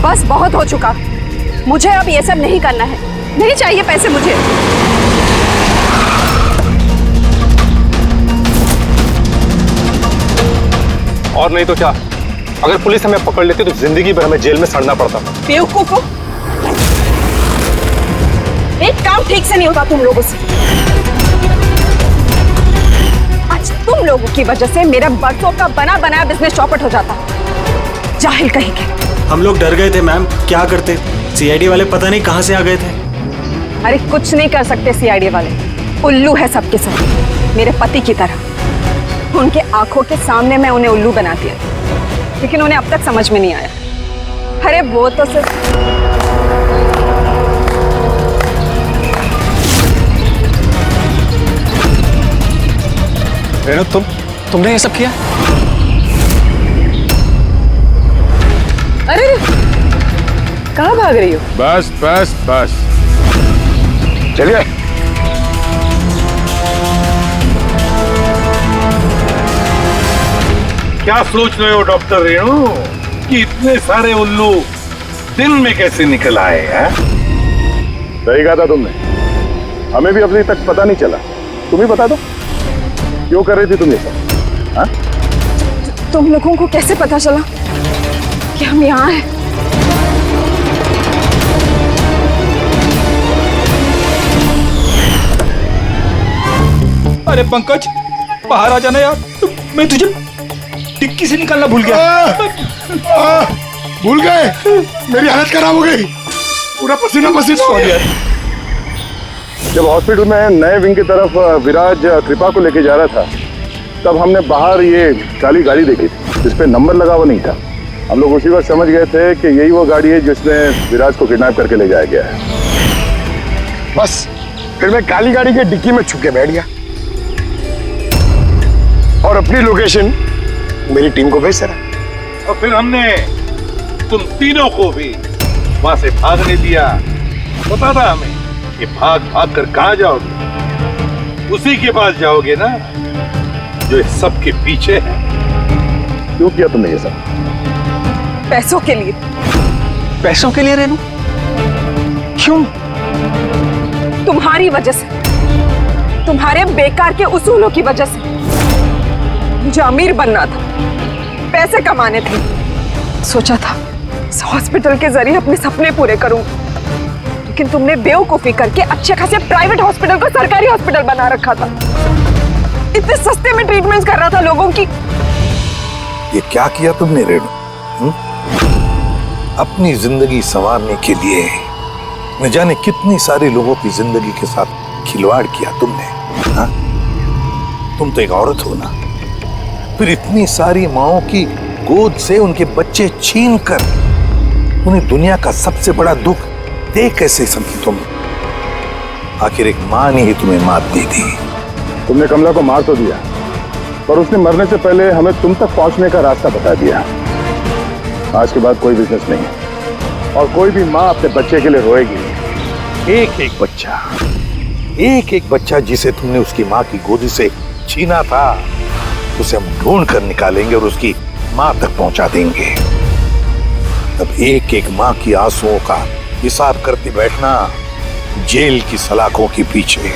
बस बहुत हो चुका, मुझे अब ये सब नहीं करना है, नहीं चाहिए पैसे मुझे। और नहीं तो क्या, अगर पुलिस हमें पकड़ लेती तो जिंदगी भर हमें जेल में सड़ना पड़ता। बेवकूफ हो, एक काम ठीक से नहीं होता तुम लोगों से। आज तुम लोगों की वजह से मेरा बरसों का बना बनाया बिजनेस चौपट हो जाता। जाहिल कहीं के। हम लोग डर गए थे मैम, क्या करते? सीआईडी वाले पता नहीं कहां से आ गए थे। अरे कुछ नहीं कर सकते सीआईडी वाले, उल्लू है सबके सब, मेरे पति की तरह। उनके आंखों के सामने मैं उन्हें उल्लू बना दिया, लेकिन उन्हें अब तक समझ में नहीं आया। अरे वो तो सिर्फ रेणु, तुमने ये सब किया? अरे कहाँ भाग रही हो? बस बस बस, चलिए। क्या सोच रहे हो डॉक्टर रेणु कि इतने सारे उल्लू दिन में कैसे निकल आए हैं? सही कहा था तुमने, हमें भी अभी तक पता नहीं चला। तुम ही बता दो क्यों कर रही थी तुम ये सब? हाँ? तुम लोगों को कैसे पता चला कि हम यहाँ हैं? अरे पंकज, बाहर आ जाना यार, मैं तुझे टिक्की से निकालना भूल गया। भूल गए? मेरी हालत खराब हो गई, पूरा पसीना पसीना हो गया। जब हॉस्पिटल में नए विंग की तरफ विराज कृपा को लेके जा रहा था, तब हमने बाहर ये काली गाड़ी देखी थी जिस पे नंबर लगा हुआ नहीं था। हम लोग उसी वक्त समझ गए थे कि यही वो गाड़ी है जिसमें विराज को किडनैप करके ले जाया गया है। बस फिर मैं काली गाड़ी के डिक्की में छुप के बैठ गया और अपनी लोकेशन मेरी टीम को भेज रहा। और फिर हमने तुम तीनों को भी वहां से भागने दिया। पता था हमें कि भाग भाग कर कहां जाओगे, उसी के पास जाओगे ना जो इस सब के पीछे है। क्यों किया तुमने ये सब? पैसों के लिए। पैसों के लिए रेणु? क्यों? तुम्हारी वजह से, तुम्हारे बेकार के उसूलों की वजह से। मुझे अमीर बनना था, पैसे कमाने थे। सोचा था इस हॉस्पिटल के जरिए अपने सपने पूरे करूं, लेकिन तुमने बेवकूफी करके अच्छे खासे प्राइवेट हॉस्पिटल को सरकारी हॉस्पिटल बना रखा था। इतने सस्ते में ट्रीटमेंट कर रहा था लोगों की। ये क्या किया तुमने रेणु? अपनी जिंदगी संवारने के लिए न जाने कितनी सारे लोगों की जिंदगी के साथ खिलवाड़ किया तुमने। हा? तुम तो एक औरत हो ना, फिर इतनी सारी माओं की गोद से उनके बच्चे छीन कर उन्हें दुनिया का सबसे बड़ा दुख दे कैसे समझी तुम? आखिर एक मां ने ही तुम्हें मात दी थी। तुमने कमला को मार तो दिया, पर उसने मरने से पहले हमें तुम तक पहुंचने का रास्ता बता दिया। आज के बाद कोई बिजनेस नहीं और कोई भी मां अपने बच्चे के लिए रोएगी। एक एक बच्चा जिसे तुमने उसकी मां की गोदी से छीना था, उसे हम ढूंढ कर निकालेंगे और उसकी मां तक पहुंचा देंगे। तब एक एक मां की आंसुओं का हिसाब करते बैठना जेल की सलाखों के पीछे।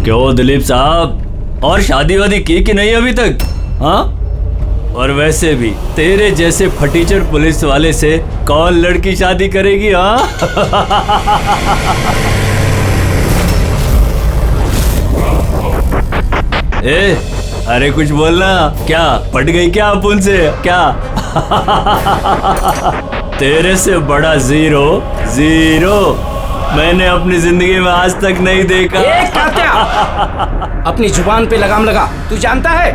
क्यों दिलीप साहब, और शादी वादी की कि नहीं अभी तक? हाँ, और वैसे भी तेरे जैसे फटीचर पुलिस वाले से कौन लड़की शादी करेगी? हाँ ए, अरे कुछ बोलना। क्या पट गई क्या अपुन से? क्या तेरे से बड़ा जीरो मैंने अपनी जिंदगी में आज तक नहीं देखा। अपनी जुबान पे लगाम लगा। तू जानता है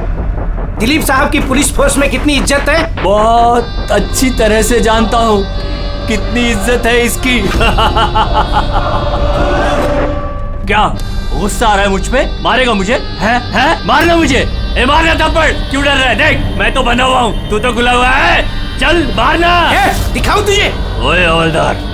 दिलीप साहब की पुलिस फोर्स में कितनी इज्जत है? बहुत अच्छी तरह से जानता हूँ कितनी इज्जत है इसकी। क्या गुस्सा आ रहा है मुझ पे? मारेगा मुझे? है? मारना मुझे? मारना थप्पड़। क्यों डर रहा है? देख मैं तो बना हुआ हूँ, तू तो खुला हुआ है। चल मारना। दिखाऊं तुझे? ओए हवलदार,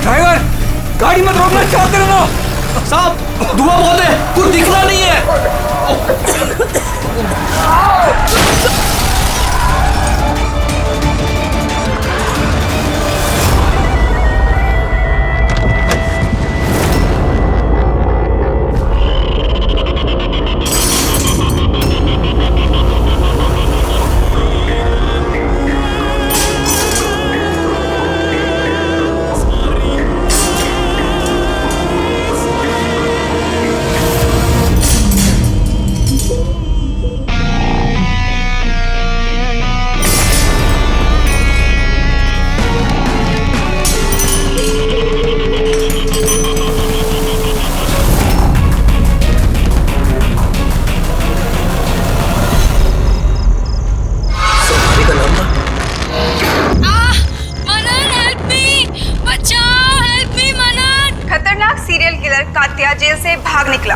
ड्राइवर गाड़ी मत रोकना, चाहते रहना। साहब धुआं बहुत है, कुछ दिखना नहीं है। कात्या जेल से भाग निकला।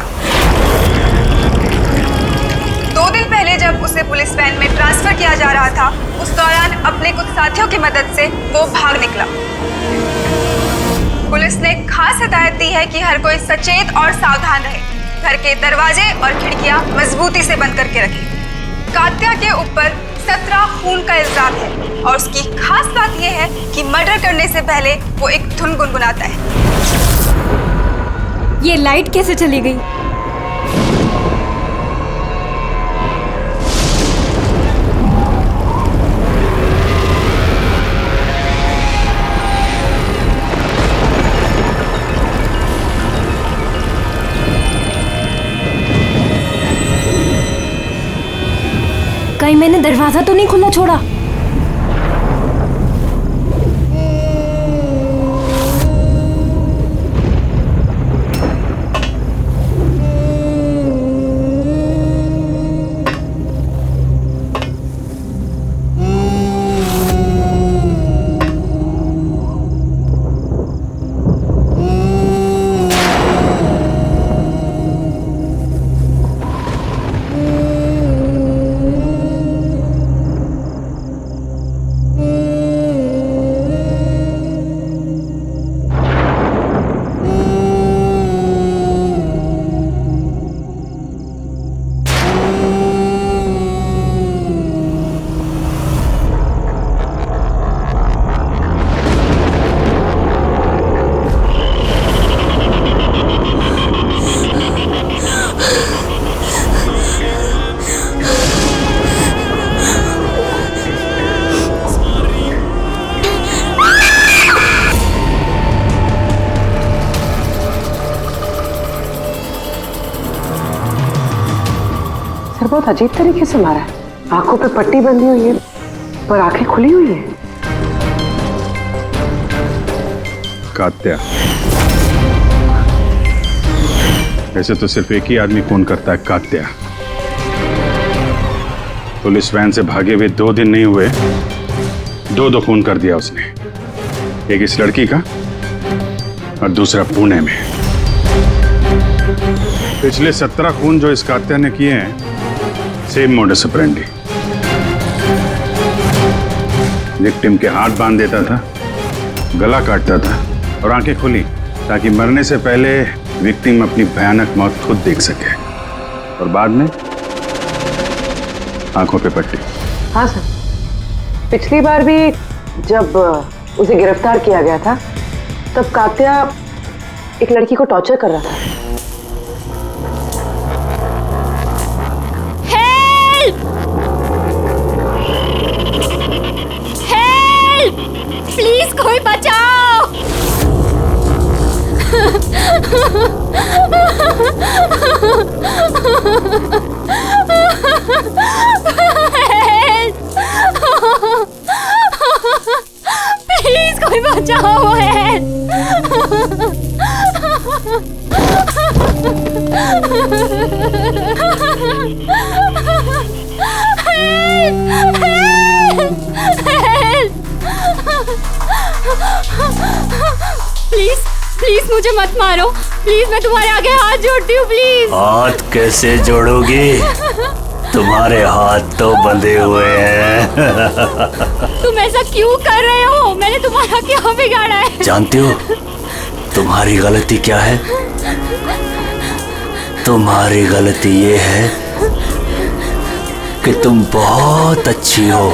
2 दिन पहले जब उसे पुलिस वैन में ट्रांसफर किया जा रहा था, उस दौरान अपने कुछ साथियों की मदद से वो भाग निकला। पुलिस ने खास हिदायत दी है कि हर कोई सचेत और सावधान रहे, घर के दरवाजे और खिड़कियां मजबूती से बंद करके रखें। कात्या के ऊपर 17 खून का इल्जाम है और उसकी खास बात यह है कि मर्डर करने से पहले वो एक धुन गुनगुनाता है। ये लाइट कैसे चली गई? कहीं मैंने दरवाजा तो नहीं खुला छोड़ा? बहुत अजीब तरीके से मारा है। आंखों पे पट्टी बंधी हुई है पर आंखें खुली हुई है। कात्या, ऐसे तो सिर्फ एक ही आदमी खून करता है, कात्या। पुलिस वैन से भागे हुए 2 दिन नहीं हुए, दो खून कर दिया उसने। एक इस लड़की का और दूसरा पुणे में। पिछले 17 खून जो इस कात्या ने किए हैं, सेम मोडस ऑपरेंडी। विक्टिम के हाथ बांध देता था, गला काटता था और आंखें खुली ताकि मरने से पहले विक्टिम अपनी भयानक मौत खुद देख सके, और बाद में आंखों पे पट्टी। हाँ सर, पिछली बार भी जब उसे गिरफ्तार किया गया था तब कात्या एक लड़की को टॉर्चर कर रहा था। हेल्प! हेल्प! प्लीज कोई बचाओ! प्लीज कोई बचाओ! प्लीज प्लीज मुझे मत मारो, प्लीज मैं तुम्हारे आगे हाथ जोड़ती हूँ, प्लीज। हाथ कैसे जोड़ोगी? तुम्हारे हाथ तो बंधे हुए हैं। तुम ऐसा क्यों कर रहे हो? मैंने तुम्हारा क्या बिगाड़ा है? जानती हो तुम्हारी गलती क्या है? तुम्हारी गलती ये है कि तुम बहुत अच्छी हो,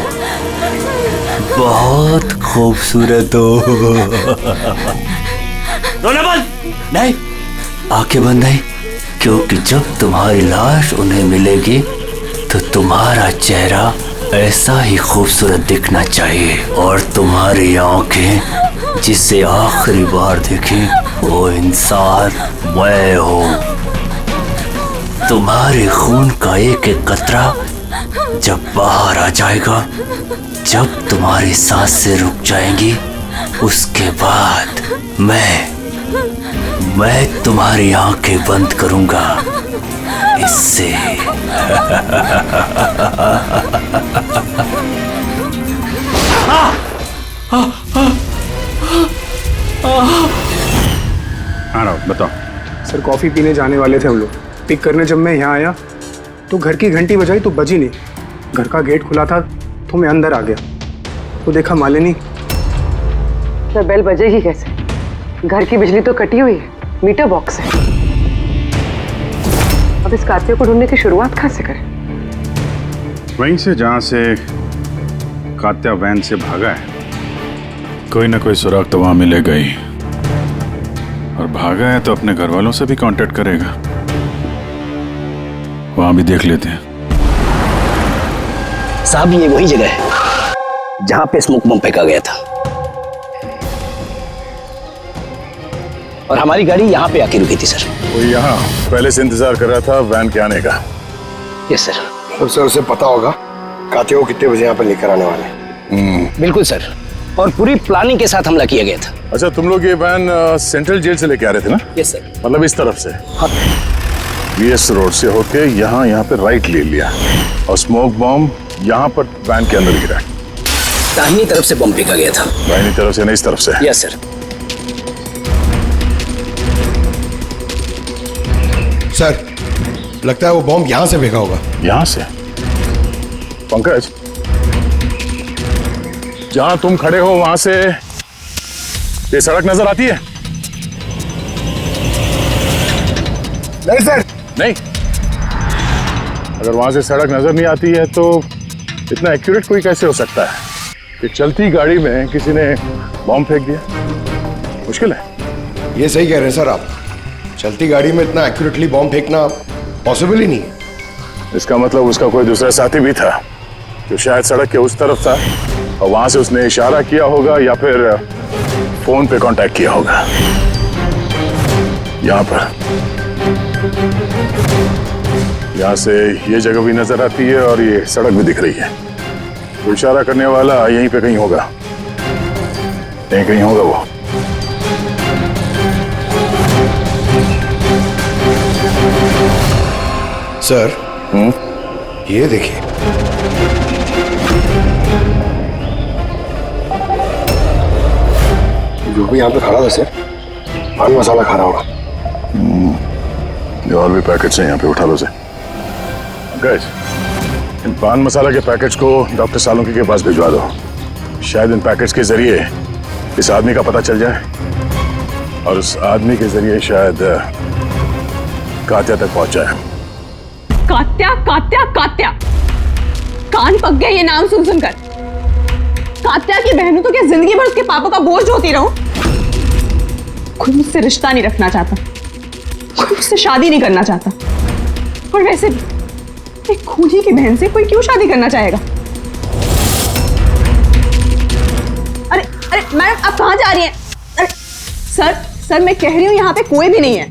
बहुत खूबसूरत हो। रोना बंद! नहीं, आंखें बंद नहीं, क्योंकि जब तुम्हारी लाश उन्हें मिलेगी तो तुम्हारा चेहरा ऐसा ही खूबसूरत दिखना चाहिए, और तुम्हारी आंखें जिसे आखिरी बार देखी वो इंसान मैं हूँ। तुम्हारे खून का एक एक कतरा जब बाहर आ जाएगा, जब तुम्हारी सांसें रुक जाएंगी, उसके बाद मैं तुम्हारी आंखें बंद करूंगा। इससे हाँ राव, बताओ। सर कॉफी पीने जाने वाले थे हम लोग। पिक करने जब मैं यहाँ आया तो घर की घंटी बजाई तो बजी नहीं। घर का गेट खुला था तो मैं अंदर आ गया तो देखा मालिनी। तो बेल बजेगी कैसे? घर की बिजली तो कटी हुई है, मीटर बॉक्स है। अब इस कात्या को ढूंढने की शुरुआत कहाँ से करें? वहीं से जहां से कात्या वैन से भागा है। कोई ना कोई सुराग तो वहां मिलेगा ही, और भागा है तो अपने घर वालों से भी कांटेक्ट करेगा। वहां भी देख लेते हैं। साहब ये वही जगह है जहां पे स्मोक बम फेंका गया था, और हमारी गाड़ी यहाँ पे आके रुकी थी सर। वो यहाँ पहले से इंतजार कर रहा था वैन के आने का। Yes sir. तो सर उसे पता होगा कात्या को कितने बजे यहाँ पर लेकर आने वाले। बिल्कुल सर, और पूरी प्लानिंग के साथ हमला किया गया था। अच्छा, तुम लोग ये वैन सेंट्रल जेल से लेके आ रहे थे ना? Yes sir. मतलब इस तरफ से? हाँ। बीएस रोड से होके यहाँ पे राइट ले लिया, और स्मोक बॉम्ब यहाँ पर वैन के अंदर गिरा। दाहिनी तरफ से बम फेंका गया था। दाहिनी तरफ से नहीं, इस तरफ से? Yes sir. सर लगता है वो बॉम्ब यहाँ से फेंका होगा। यहाँ से? पंकज, जहां तुम खड़े हो वहां से ये सड़क नजर आती है? नहीं सर। नहीं? अगर वहां से सड़क नजर नहीं आती है तो इतना एक्यूरेट कोई कैसे हो सकता है कि चलती गाड़ी में किसी ने बॉम्ब फेंक दिया? मुश्किल है। ये सही कह रहे हैं सर आप, चलती गाड़ी में इतना एक्यूरेटली बॉम्ब फेंकना पॉसिबल ही नहीं है। इसका मतलब उसका कोई दूसरा साथी भी था जो शायद सड़क के उस तरफ था, और वहां से उसने इशारा किया होगा या फिर फोन पे कांटेक्ट किया होगा। यहां पर यहाँ से ये जगह भी नजर आती है और ये सड़क भी दिख रही है। तो इशारा करने वाला यहीं पे कहीं होगा, यहीं कहीं होगा वो। सर ये देखिए, जो भी यहाँ पे खड़ा था सर, पान मसाला खा रहा होगा। ये और भी पैकेट्स हैं यहाँ पे, उठा लो से। गाइस, इन पान मसाला के पैकेट्स को डॉक्टर सालुंकी के पास भिजवा दो। शायद इन पैकेट्स के जरिए इस आदमी का पता चल जाए और उस आदमी के जरिए शायद कात्या तक पहुंच जाए। कात्या कात्या कात्या, कान पक गया ये नाम सुन सुनकर। कात्या की बहनों तो क्या जिंदगी भर उसके पापा का बोझ होती रहूं? कोई मुझसे रिश्ता नहीं रखना चाहता, कोई मुझसे शादी नहीं करना चाहता। और वैसे भी एक खूनी की बहन से कोई क्यों शादी करना चाहेगा? अरे अरे मैडम, आप कहाँ जा रही हैं? अरे सर मैं कह रही हूँ यहाँ पे कोई भी नहीं है।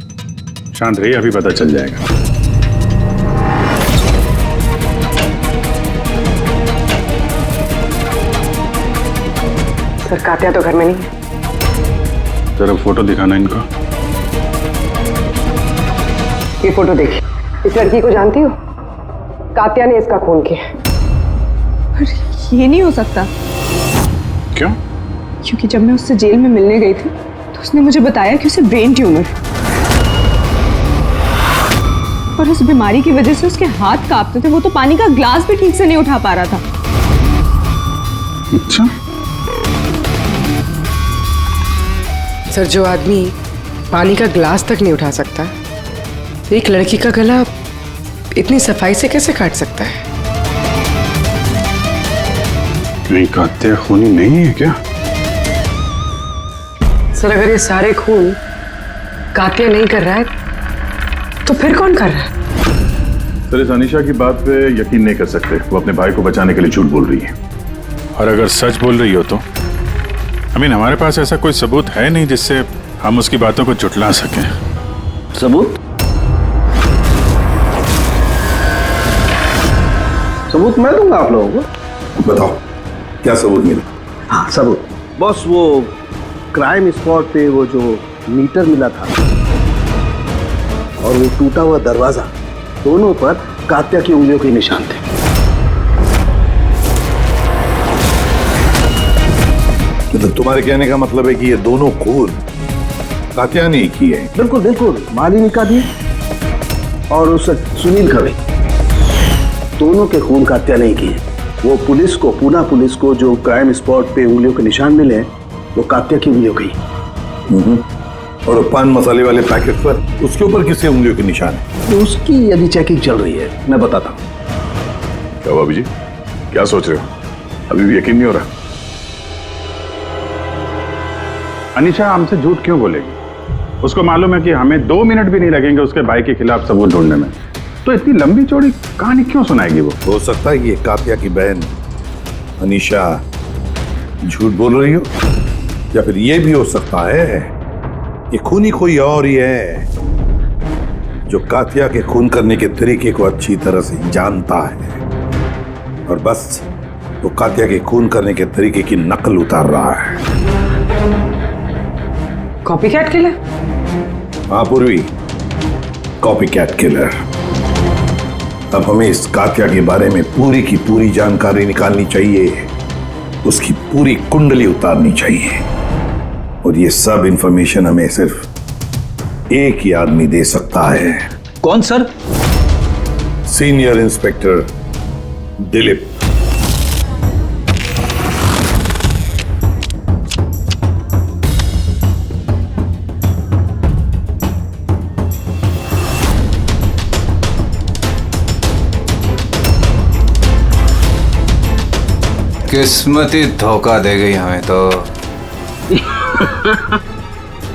शांत रहिए, अभी पता चल जाएगा। सर कात्या तो घर में नहीं है। जरा फोटो दिखाना इनको। ये फोटो देखिए, इस लड़की को जानती हो? कात्या ने इसका खून किया। ये नहीं हो सकता। क्यों? क्योंकि जब मैं उससे जेल में मिलने गई थी तो उसने मुझे बताया कि उसे ब्रेन ट्यूमर है और उस बीमारी की वजह से उसके हाथ कांपते थे। वो तो पानी का ग्लास भी ठीक से नहीं उठा पा रहा था। अच्छा। सर, जो आदमी पानी का ग्लास तक नहीं उठा सकता, एक लड़की का गला इतनी सफाई से कैसे काट सकता है? नहीं, कात्या खूनी नहीं है क्या? सर, अगर ये सारे खून कात्या नहीं कर रहा है तो फिर कौन कर रहा है? सर, इस अनीशा की बात पे यकीन नहीं कर सकते। वो अपने भाई को बचाने के लिए झूठ बोल रही है। और अगर सच बोल रही हो तो हमारे पास ऐसा कोई सबूत है नहीं जिससे हम उसकी बातों को झुठला सकें। सबूत? सबूत मैं दूंगा आप लोगों को। बताओ क्या सबूत मिला? हाँ सबूत बॉस, वो क्राइम स्पॉट पे वो जो मीटर मिला था और वो टूटा हुआ दरवाजा, दोनों पर कात्या की उंगलियों के निशान थे। मतलब तुम्हारे कहने का मतलब है कि ये दोनों खून कात्या ने किए? बिल्कुल बिल्कुल, मालिनी का भी और उस सुनील का भी। दोनों के खून कात्या नहीं किए। वो पुलिस को, पूना पुलिस को जो क्राइम स्पॉट पे उंगलियों के निशान मिले वो कात्या की उंगलियों के ही। और पान मसाले वाले पैकेट पर उसके ऊपर किसके उंगलियों के निशान है? तो उसकी अभी चेकिंग चल रही है, मैं बताता हूँ। क्या हुआ अभी? क्या सोच रहे हो? अभी भी यकीन नहीं हो रहा? अनीशा हमसे झूठ क्यों बोलेगी? उसको मालूम है कि हमें 2 मिनट भी नहीं लगेंगे उसके भाई के खिलाफ सबूत ढूंढने में। तो इतनी लंबी चौड़ी कहानी क्यों सुनाएगी वो? हो सकता है ये कात्या की बहन अनीशा झूठ बोल रही हो, या फिर ये भी हो सकता है ये खूनी कोई और ही है जो कात्या के खून करने के तरीके को अच्छी तरह से जानता है और बस वो कात्या के खून करने के तरीके की नकल उतार रहा है। Copycat killer? हाँ पूर्वी, कॉपीकैट किलर। अब हमें इस कात्या के बारे में पूरी की पूरी जानकारी निकालनी चाहिए, उसकी पूरी कुंडली उतारनी चाहिए और ये सब इंफॉर्मेशन हमें सिर्फ एक ही आदमी दे सकता है। कौन सर? Senior inspector Dilip. किस्मत ही धोखा दे गई हमें तो।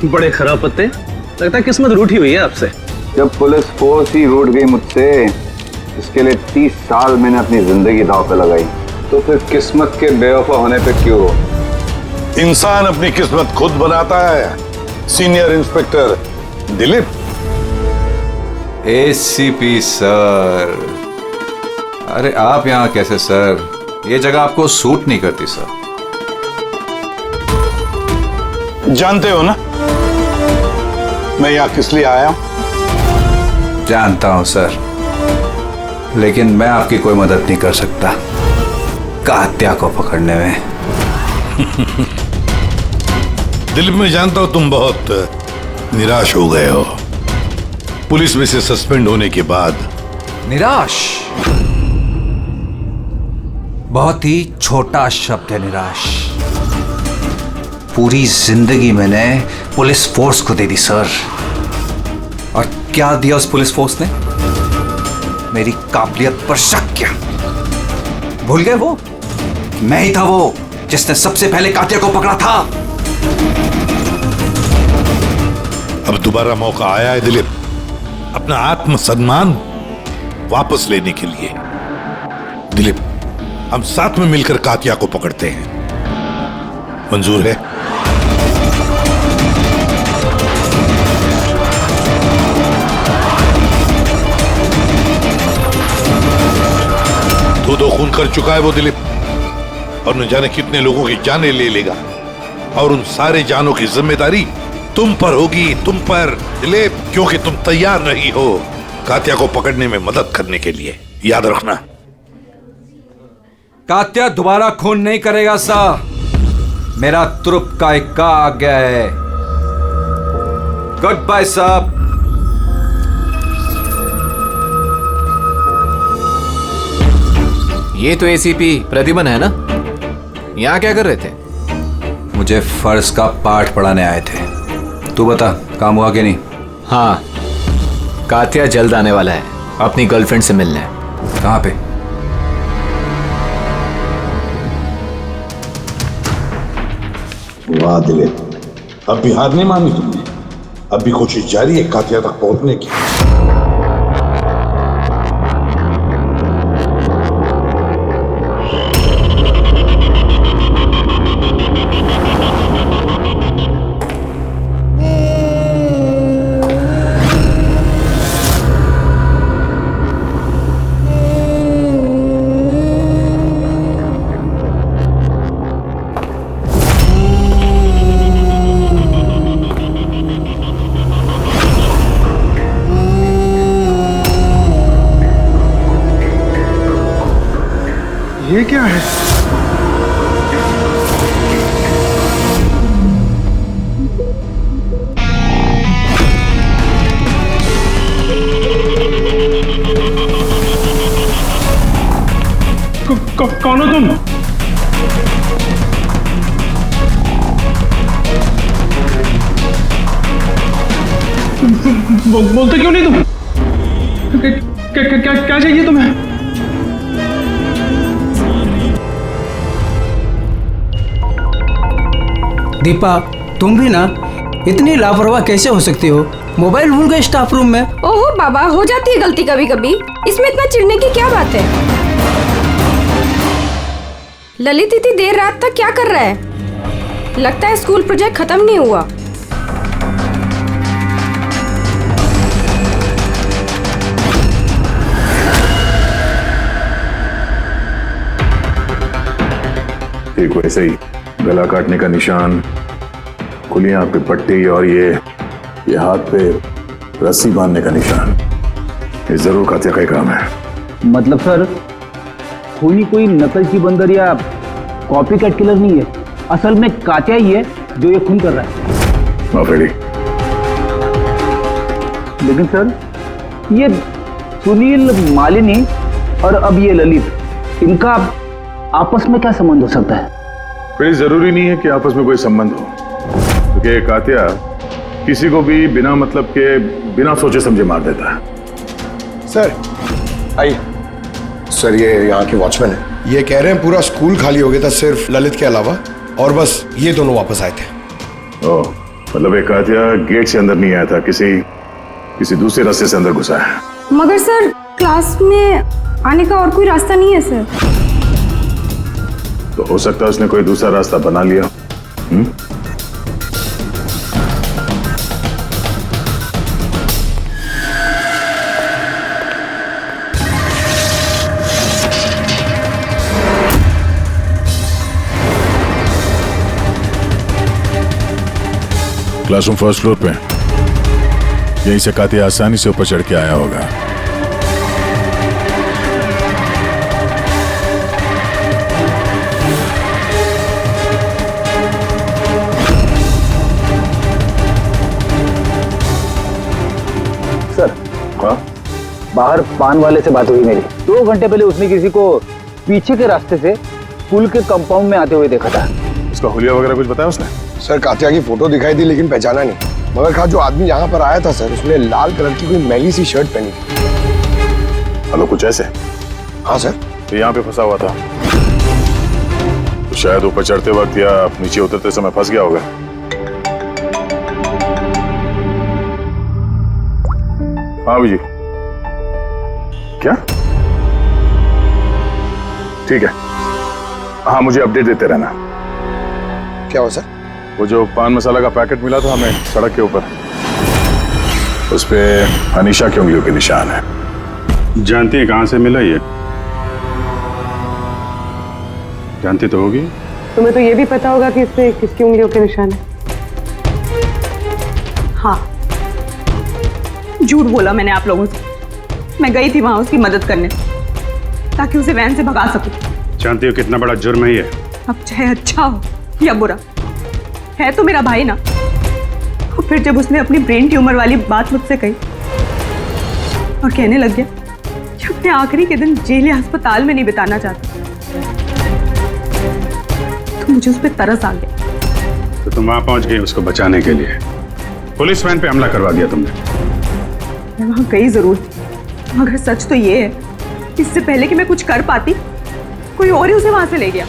बड़े खराब पत्ते, लगता है किस्मत रूठी हुई है आपसे। जब पुलिस फोर्स ही रूठ गई मुझसे, इसके लिए 30 साल मैंने अपनी जिंदगी दांव पे लगाई, तो फिर किस्मत के बेवफा होने पे क्यों रो? इंसान अपनी किस्मत खुद बनाता है senior inspector Dilip. ACP sir, अरे आप यहाँ कैसे सर? ये जगह आपको सूट नहीं करती सर। जानते हो ना मैं यहाँ किस लिए आया हूं? जानता हूं सर, लेकिन मैं आपकी कोई मदद नहीं कर सकता कात्या को पकड़ने में। दिल में जानता हूं तुम बहुत निराश हो गए हो पुलिस में से सस्पेंड होने के बाद। निराश बहुत ही छोटा शब्द है निराश। पूरी जिंदगी मैंने पुलिस फोर्स को दे दी सर, और क्या दिया उस पुलिस फोर्स ने? मेरी काबिलियत पर शक किया। भूल गए वो मैं ही था वो जिसने सबसे पहले कातिया को पकड़ा था। अब दोबारा मौका आया है दिलीप अपना आत्मसम्मान वापस लेने के लिए। दिलीप हम साथ में मिलकर कातिया को पकड़ते हैं, मंजूर है? दो खून कर चुका है वो दिलीप, और न जाने कितने लोगों की जानें ले लेगा, और उन सारे जानों की जिम्मेदारी तुम पर होगी, तुम पर दिलीप, क्योंकि तुम तैयार नहीं हो कात्या को पकड़ने में मदद करने के लिए। याद रखना। कात्या दोबारा खून नहीं करेगा सा। मेरा तुरुप का इक्का आ गया है। गुड बाय साहब। ये तो एसीपी प्रद्युमन है ना? यहाँ क्या कर रहे थे? मुझे फर्ज का पाठ पढ़ाने आए थे। तू बता काम हुआ कि नहीं? हाँ, कात्या जल्द आने वाला है अपनी गर्लफ्रेंड से मिलने। कहाँ पे? वाह दिलीप, अब भी हार नहीं मानी तुमने। अब भी कोशिश जारी है कातिया तक पहुंचने की। ये क्या है? कौन हो तुम? बोलते क्यों नहीं तुम? क्या चाहिए तुम्हें? दीपा, तुम भी ना इतनी लापरवाह कैसे हो सकती हो? मोबाइल भूल गए स्टाफ रूम में। ओहो बाबा, हो जाती है गलती कभी कभी, इसमें इतना चिढ़ने की क्या बात है? ललित इतनी देर रात तक क्या कर रहा है? लगता है स्कूल प्रोजेक्ट खत्म नहीं हुआ। एक वैसे ही गला काटने का निशान, खुली आंख पे पट्टी, और ये हाथ पे रस्सी बांधने का निशान। ये जरूर कातिया का ही काम है। मतलब सर, खूनी कोई नकलची बंदर या कॉपी कैट किलर नहीं है, असल में कातिया ही है जो ये खून कर रहा है। माफेड़ी। लेकिन सर, ये सुनील, मालिनी और अब ये ललित, इनका आपस में क्या संबंध हो सकता है? फिर जरूरी नहीं है कि आपस में कोई संबंध हो, क्योंकि कातिया किसी को भी बिना मतलब के, बिना सोचे समझे मार देता है। सर आइए। सर ये यहाँ के वॉचमैन है, ये कह रहे हैं पूरा स्कूल खाली हो गया था सिर्फ ललित के अलावा, और बस ये दोनों वापस आए थे। ओह, मतलब एक कातिया गेट से अंदर नहीं आया था, किसी दूसरे रास्ते से अंदर घुसा है। मगर सर, क्लास में आने का और कोई रास्ता नहीं है सर। तो हो सकता है उसने कोई दूसरा रास्ता बना लिया। क्लासरूम फर्स्ट फ्लोर पे। यहीं से कातिया आसानी से ऊपर चढ़ के आया होगा। सर, बाहर पान वाले से बात हुई मेरी। 2 घंटे पहले उसने किसी को पीछे के रास्ते से पुल के कंपाउंड में आते हुए देखा था। उसका हुलिया वगैरह कुछ बताया उसने? सर, कातिया की फोटो दिखाई दी लेकिन पहचाना नहीं। मगर कहा जो आदमी यहाँ पर आया था सर, उसने लाल कलर की कोई मैली सी शर्ट पहनी थी। हेलो, कुछ ऐसे? हाँ सर। तो यहाँ पे फंसा हुआ था, तो शायद ऊपर चढ़ते वक्त या नीचे उतरते समय फंस गया होगा। हाँ जी, क्या? ठीक है, हाँ मुझे अपडेट देते रहना। क्या हुआ सर? वो जो पान मसाला का पैकेट मिला था हमें सड़क के ऊपर, उस पे अनीशा की उंगलियों के निशान है। जानती है कहां से मिला ये? जानती तो होगी। तुम्हें तो ये भी पता होगा कि इसमें किसकी उंगलियों के निशान है। हाँ, झूठ बोला मैंने आप लोगों से। मैं गई थी वहां उसकी मदद करने ताकि उसे वैन से भगा सकूं। जानती हो कितना बड़ा जुर्म है ये? अब चाहे अच्छा हो या बुरा, है तो मेरा भाई ना। और फिर जब उसने अपनी ब्रेन ट्यूमर वाली बात मुझसे कही और कहने लग गया कि अपने आखिरी के दिन जेल या अस्पताल में नहीं बिताना चाहता, तो मुझे उस पर तरस आ गया। तो तुम वहां पहुंच गई उसको बचाने के लिए। पुलिस वैन पे हमला करवा दिया तुमने। मैं वहां गई जरूर थी, मगर सच तो ये है, इससे पहले कि मैं कुछ कर पाती, कोई और ही उसे वहां से ले गया।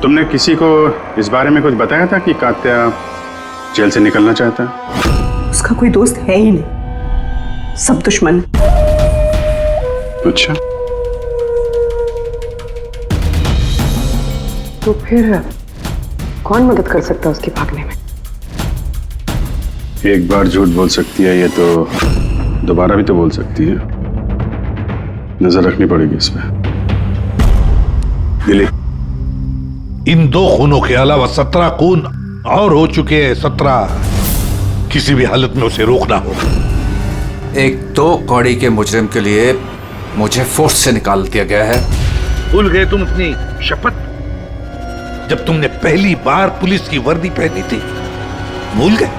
तुमने किसी को इस बारे में कुछ बताया था कि कात्या जेल से निकलना चाहता है? उसका कोई दोस्त है ही नहीं, सब दुश्मन। अच्छा, तो फिर कौन मदद कर सकता है उसके भागने में? एक बार झूठ बोल सकती है ये तो दोबारा भी तो बोल सकती है। नजर रखनी पड़ेगी इस पे। दिलीप, इन 2 खूनों के अलावा 17 खून और हो चुके हैं। 17। किसी भी हालत में उसे रोकना होगा। एक 2 कौड़ी के मुजरिम के लिए मुझे फोर्स से निकाल दिया गया है। भूल गए तुम अपनी शपथ जब तुमने पहली बार पुलिस की वर्दी पहनी थी? भूल गए?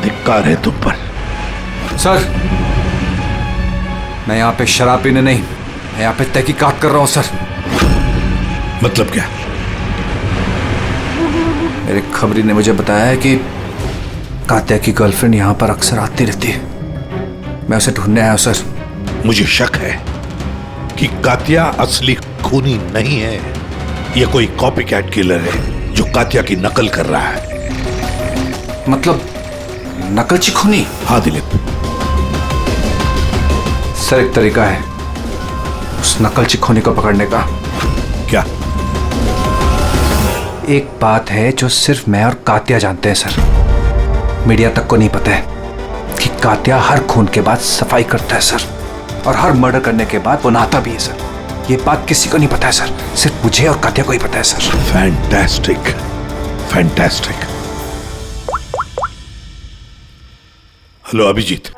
धिक्कार है तुम पर। सर, मैं यहाँ पे शराब पीने नहीं, मैं यहाँ पे तहकीकात कर रहा हूँ सर। मतलब क्या? मेरे खबरी ने मुझे बताया है कि कात्या की गर्लफ्रेंड यहाँ पर अक्सर आती रहती है। मैं उसे ढूंढने आया हूं सर। मुझे शक है कि कात्या असली खूनी नहीं है। यह कोई कॉपीकैट किलर है जो कात्या की नकल कर रहा है। मतलब नकलची खूनी? हाँ दिलीप, सर एक तरीका है उस नकलची खूनी को पकड़ने का। क्या? एक बात है जो सिर्फ मैं और कात्या जानते हैं सर, मीडिया तक को नहीं पता है कि कात्या हर खून के बाद सफाई करता है सर, और हर मर्डर करने के बाद वो नहाता भी है सर। ये बात किसी को नहीं पता है सर, सिर्फ मुझे और कात्या को ही पता है sir. Fantastic, fantastic. Hello Abhijit,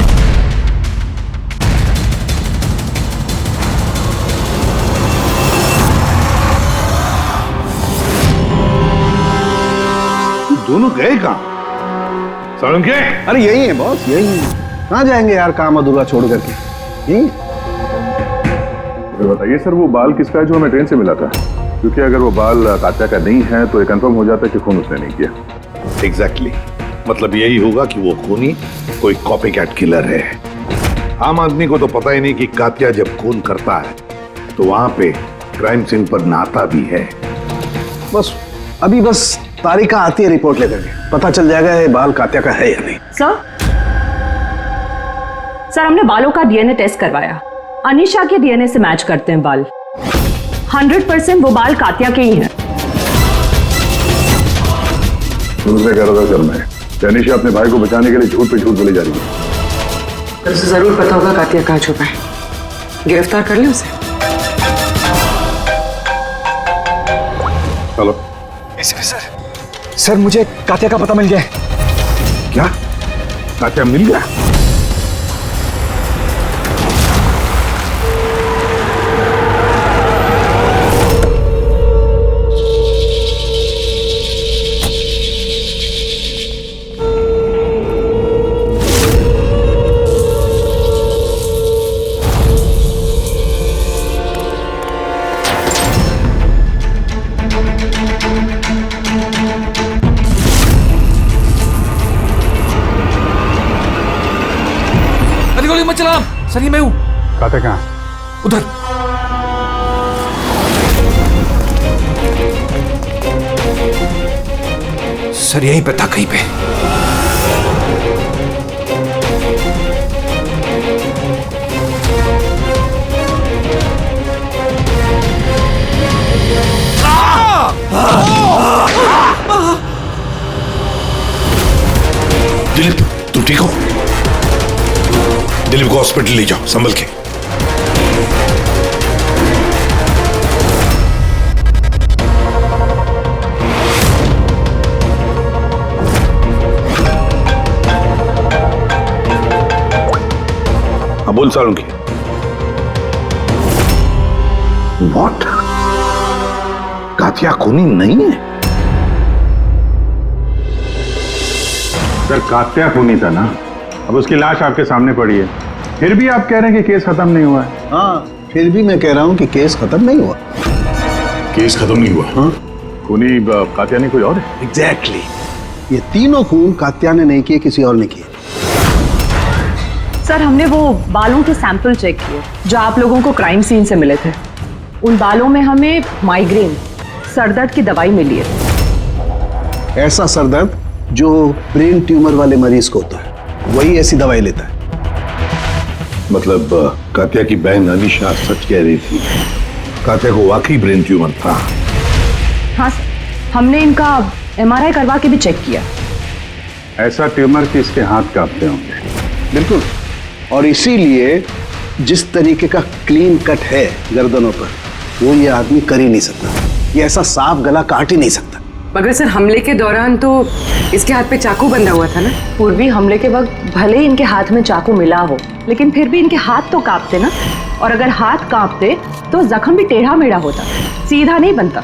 दोनों गए कहाँ? सालुंके? अरे यही है बॉस, यही है। कहाँ जाएंगे यार काम अधूरा छोड़ करके? यही। बताइए सर, वो बाल किसका है जो हमें ट्रेन से मिला था? क्योंकि अगर वो बाल कात्या का नहीं है तो ये कंफर्म हो जाता है कि खून उसने नहीं किया। एग्जैक्टली, मतलब यही होगा कि वो खूनी कोई कॉपीकैट किलर है। आम आदमी को तो पता ही नहीं कि कात्या जब खून करता है तो वहां पे क्राइम सीन पर नहाता भी है। बस अभी बस तारिका आती है रिपोर्ट लेकर के, पता चल जाएगा ये बाल कात्या का है या नहीं। सर हमने बालों का डीएनए टेस्ट करवाया, अनीशा के डीएनए से मैच करते हैं बाल। 100% वो बाल कात्या के ही हैं। शुरू से कह रहा था सर मैं, तनिषा अपने भाई को बचाने के लिए झूठ पे झूठ बोली जा रही है। पर उसे जरूर पता होगा कातिया कहाँ छुपा है। गिरफ्तार कर ले उसे। चलो। एसीपी सर, मुझे कातिया का पता मिल गया है। क्या? कातिया मिल गया? गोली मत चला सर, ये मैं हूं। कातिया कहाँ? उधर। सर यहीं पे था कहीं पे। दिलीप तुम ठीक हो? दिलीप को हॉस्पिटल ले जाओ संभल के। हाँ बोल सालुंकी। व्हाट? कातिया खूनी नहीं है? सर कातिया खूनी था ना, अब उसकी लाश आपके सामने पड़ी है, फिर भी आप कह रहे हैं कि केस खत्म नहीं हुआ है। हाँ, फिर भी मैं कह रहा हूं कि केस खत्म नहीं हुआ। केस खत्म नहीं हुआ? हाँ? खूनी कातिया ने कोई और है? एग्जैक्टली। ये तीनों खून कातिया ने नहीं किए, किसी और ने किए। सर हमने वो बालों के सैंपल चेक किए जो आप लोगों को क्राइम सीन से मिले थे। उन बालों में हमें माइग्रेन, सरदर्द की दवाई मिली है। ऐसा सरदर्द जो ब्रेन ट्यूमर वाले मरीज को होता है, वही ऐसी दवाई लेता है। मतलब कातिया की बहन अनीशा सच कह रही थी, कातिया को वाकई ब्रेन ट्यूमर था। हाँ सर, हमने इनका MRI करवा के भी चेक किया। ऐसा ट्यूमर कि इसके हाथ कांपते होंगे। बिल्कुल, और इसीलिए जिस तरीके का क्लीन कट है गर्दनों पर, वो ये आदमी कर ही नहीं सकता। ये ऐसा साफ गला काट ही नहीं सकता। मगर सर हमले के दौरान तो इसके हाथ पे चाकू बंधा हुआ था ना। पूर्वी हमले के वक्त भले ही इनके हाथ में चाकू मिला हो, लेकिन फिर भी इनके हाथ तो कांपते ना, और अगर हाथ कांपते तो जख्म भी टेढ़ा मेढ़ा होता, सीधा नहीं बनता।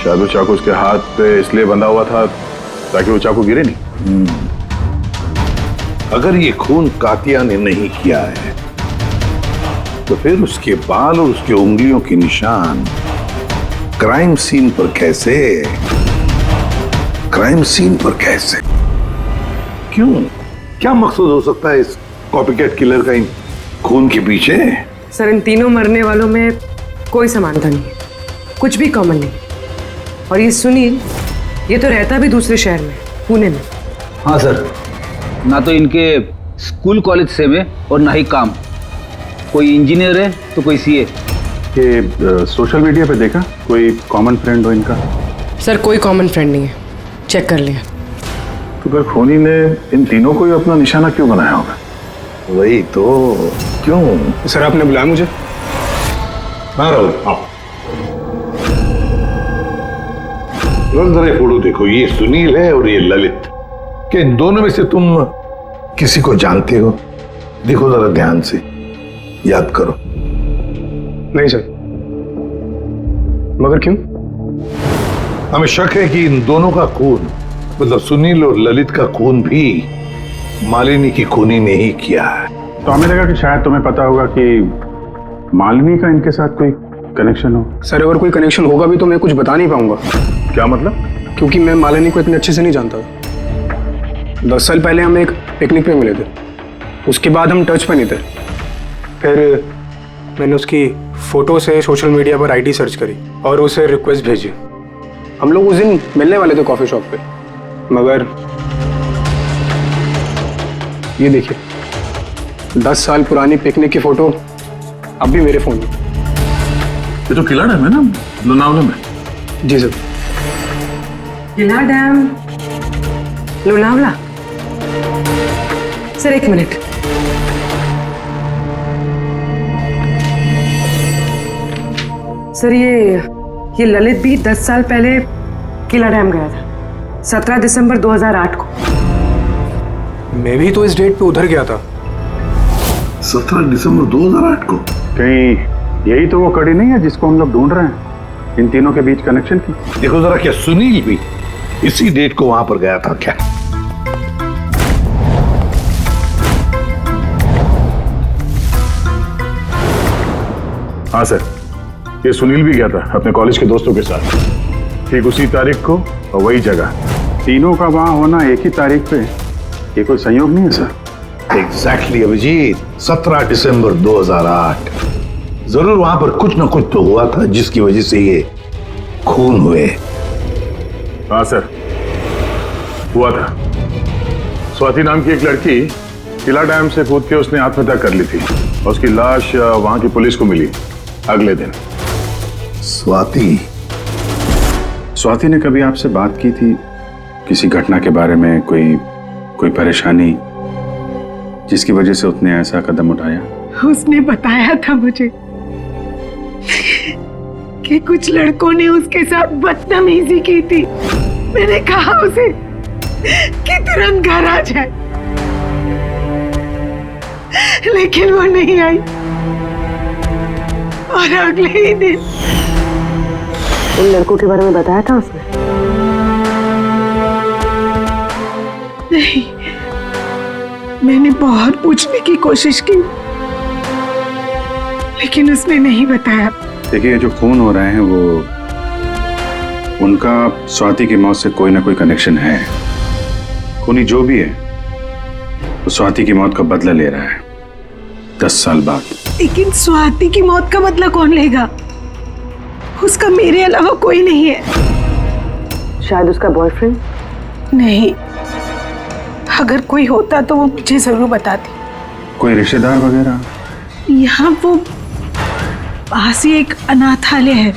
शायद वो चाकू उसके हाथ पे इसलिए बंधा हुआ था ताकि वो चाकू गिरे नहीं। अगर ये खून कातिया ने नहीं किया है तो फिर उसके बाल और उसके उंगलियों के निशान क्राइम सीन पर कैसे? क्राइम सीन पर कैसे? क्यों? क्या मकसद हो सकता है इस कॉपीकैट किलर का इन खून के पीछे? सर इन तीनों मरने वालों में कोई समानता नहीं है, कुछ भी कॉमन नहीं। और ये सुनील, ये तो रहता भी दूसरे शहर में, पुणे में। हाँ सर, ना तो इनके स्कूल कॉलेज सेम है और ना ही काम। कोई इंजीनियर है तो कोई CA। ये सोशल मीडिया पे देखा कोई कॉमन फ्रेंड हो इनका? सर कोई कॉमन फ्रेंड नहीं है, चेक कर लिया। तो फिर खूनी ने इन तीनों को ही अपना निशाना क्यों बनाया होगा? वही तो, क्यों? सर आपने बुलाया मुझे? हाँ राहुल, आओ। जरा फोटो देखो, ये सुनील है और ये ललित। क्या इन दोनों में से तुम किसी को जानते हो? देखो जरा ध्यान से, याद करो। नहीं सर। मगर क्यों? हमें शक है कि इन दोनों का खून, मतलब सुनील और ललित का खून भी मालिनी की खूनी ने ही किया है। तो हमें लगा कि शायद तुम्हें पता होगा कि मालिनी का इनके साथ कोई कनेक्शन हो। सर अगर कोई कनेक्शन होगा भी तो मैं कुछ बता नहीं पाऊंगा। क्या मतलब? क्योंकि मैं मालिनी को इतने अच्छे से नहीं जानता। 10 साल पहले हम एक पिकनिक पे मिले थे, उसके बाद हम टच पे नहीं थे। फिर मैंने उसकी फोटो से सोशल मीडिया पर ID सर्च करी और उसे रिक्वेस्ट भेजी। हम लोग उस दिन मिलने वाले थे कॉफी शॉप पे, मगर ये देखिए 10 साल पुरानी पिकनिक की फोटो अब भी मेरे फोन में। ये तो किला डैम है ना, लोनावला में? जी सर। किला डैम लोनावला। सर एक मिनट। सर ये ललित भी 10 साल पहले किला डैम गया था, 17 दिसंबर 2008 को। मैं भी तो इस डेट पे उधर गया था। 17 दिसंबर 2008 को? कहीं यही तो वो कड़ी नहीं है जिसको हम लोग ढूंढ रहे हैं, इन तीनों के बीच कनेक्शन की? देखो जरा, क्या सुनील भी इसी डेट को वहां पर गया था क्या? हाँ सर, ये सुनील भी गया था अपने कॉलेज के दोस्तों के साथ, ठीक उसी तारीख को और वही जगह। तीनों का वहां होना एक ही तारीख पे, ये कोई संयोग नहीं है सर? एग्जैक्टली अभिजीत, 17 दिसंबर 2008। जरूर वहां पर कुछ ना कुछ तो हुआ था जिसकी वजह से ये खून हुए। हाँ सर, हुआ था। स्वाति नाम की एक लड़की किला डैम से कूद के उसने आत्महत्या कर ली थी और उसकी लाश वहां की पुलिस को मिली अगले दिन। स्वाति ने कभी आपसे बात की थी किसी घटना के बारे में, कोई परेशानी जिसकी वजह से उसने ऐसा कदम उठाया? उसने बताया था मुझे कि कुछ लड़कों ने उसके साथ बदतमीजी की थी। मैंने कहा उसे कि तुरंत घर आ जाए, लेकिन वो नहीं आई और अगले ही दिन उन लड़कों के बारे में बताया था उसने? नहीं, मैंने बहुत पूछने की कोशिश की लेकिन उसने नहीं बताया। देखिए, जो खून हो रहे हैं वो उनका स्वाति की मौत से कोई ना कोई कनेक्शन है। खूनी जो भी है वो स्वाति की मौत का बदला ले रहा है 10 साल बाद। लेकिन स्वाति की मौत का बदला कौन लेगा? उसका मेरे अलावा कोई नहीं है। शायद उसका बॉयफ्रेंड? नहीं, अगर कोई होता तो वो मुझे जरूर बताती। कोई रिश्तेदार वगैरह? यहाँ वो पास ही एक अनाथालय है,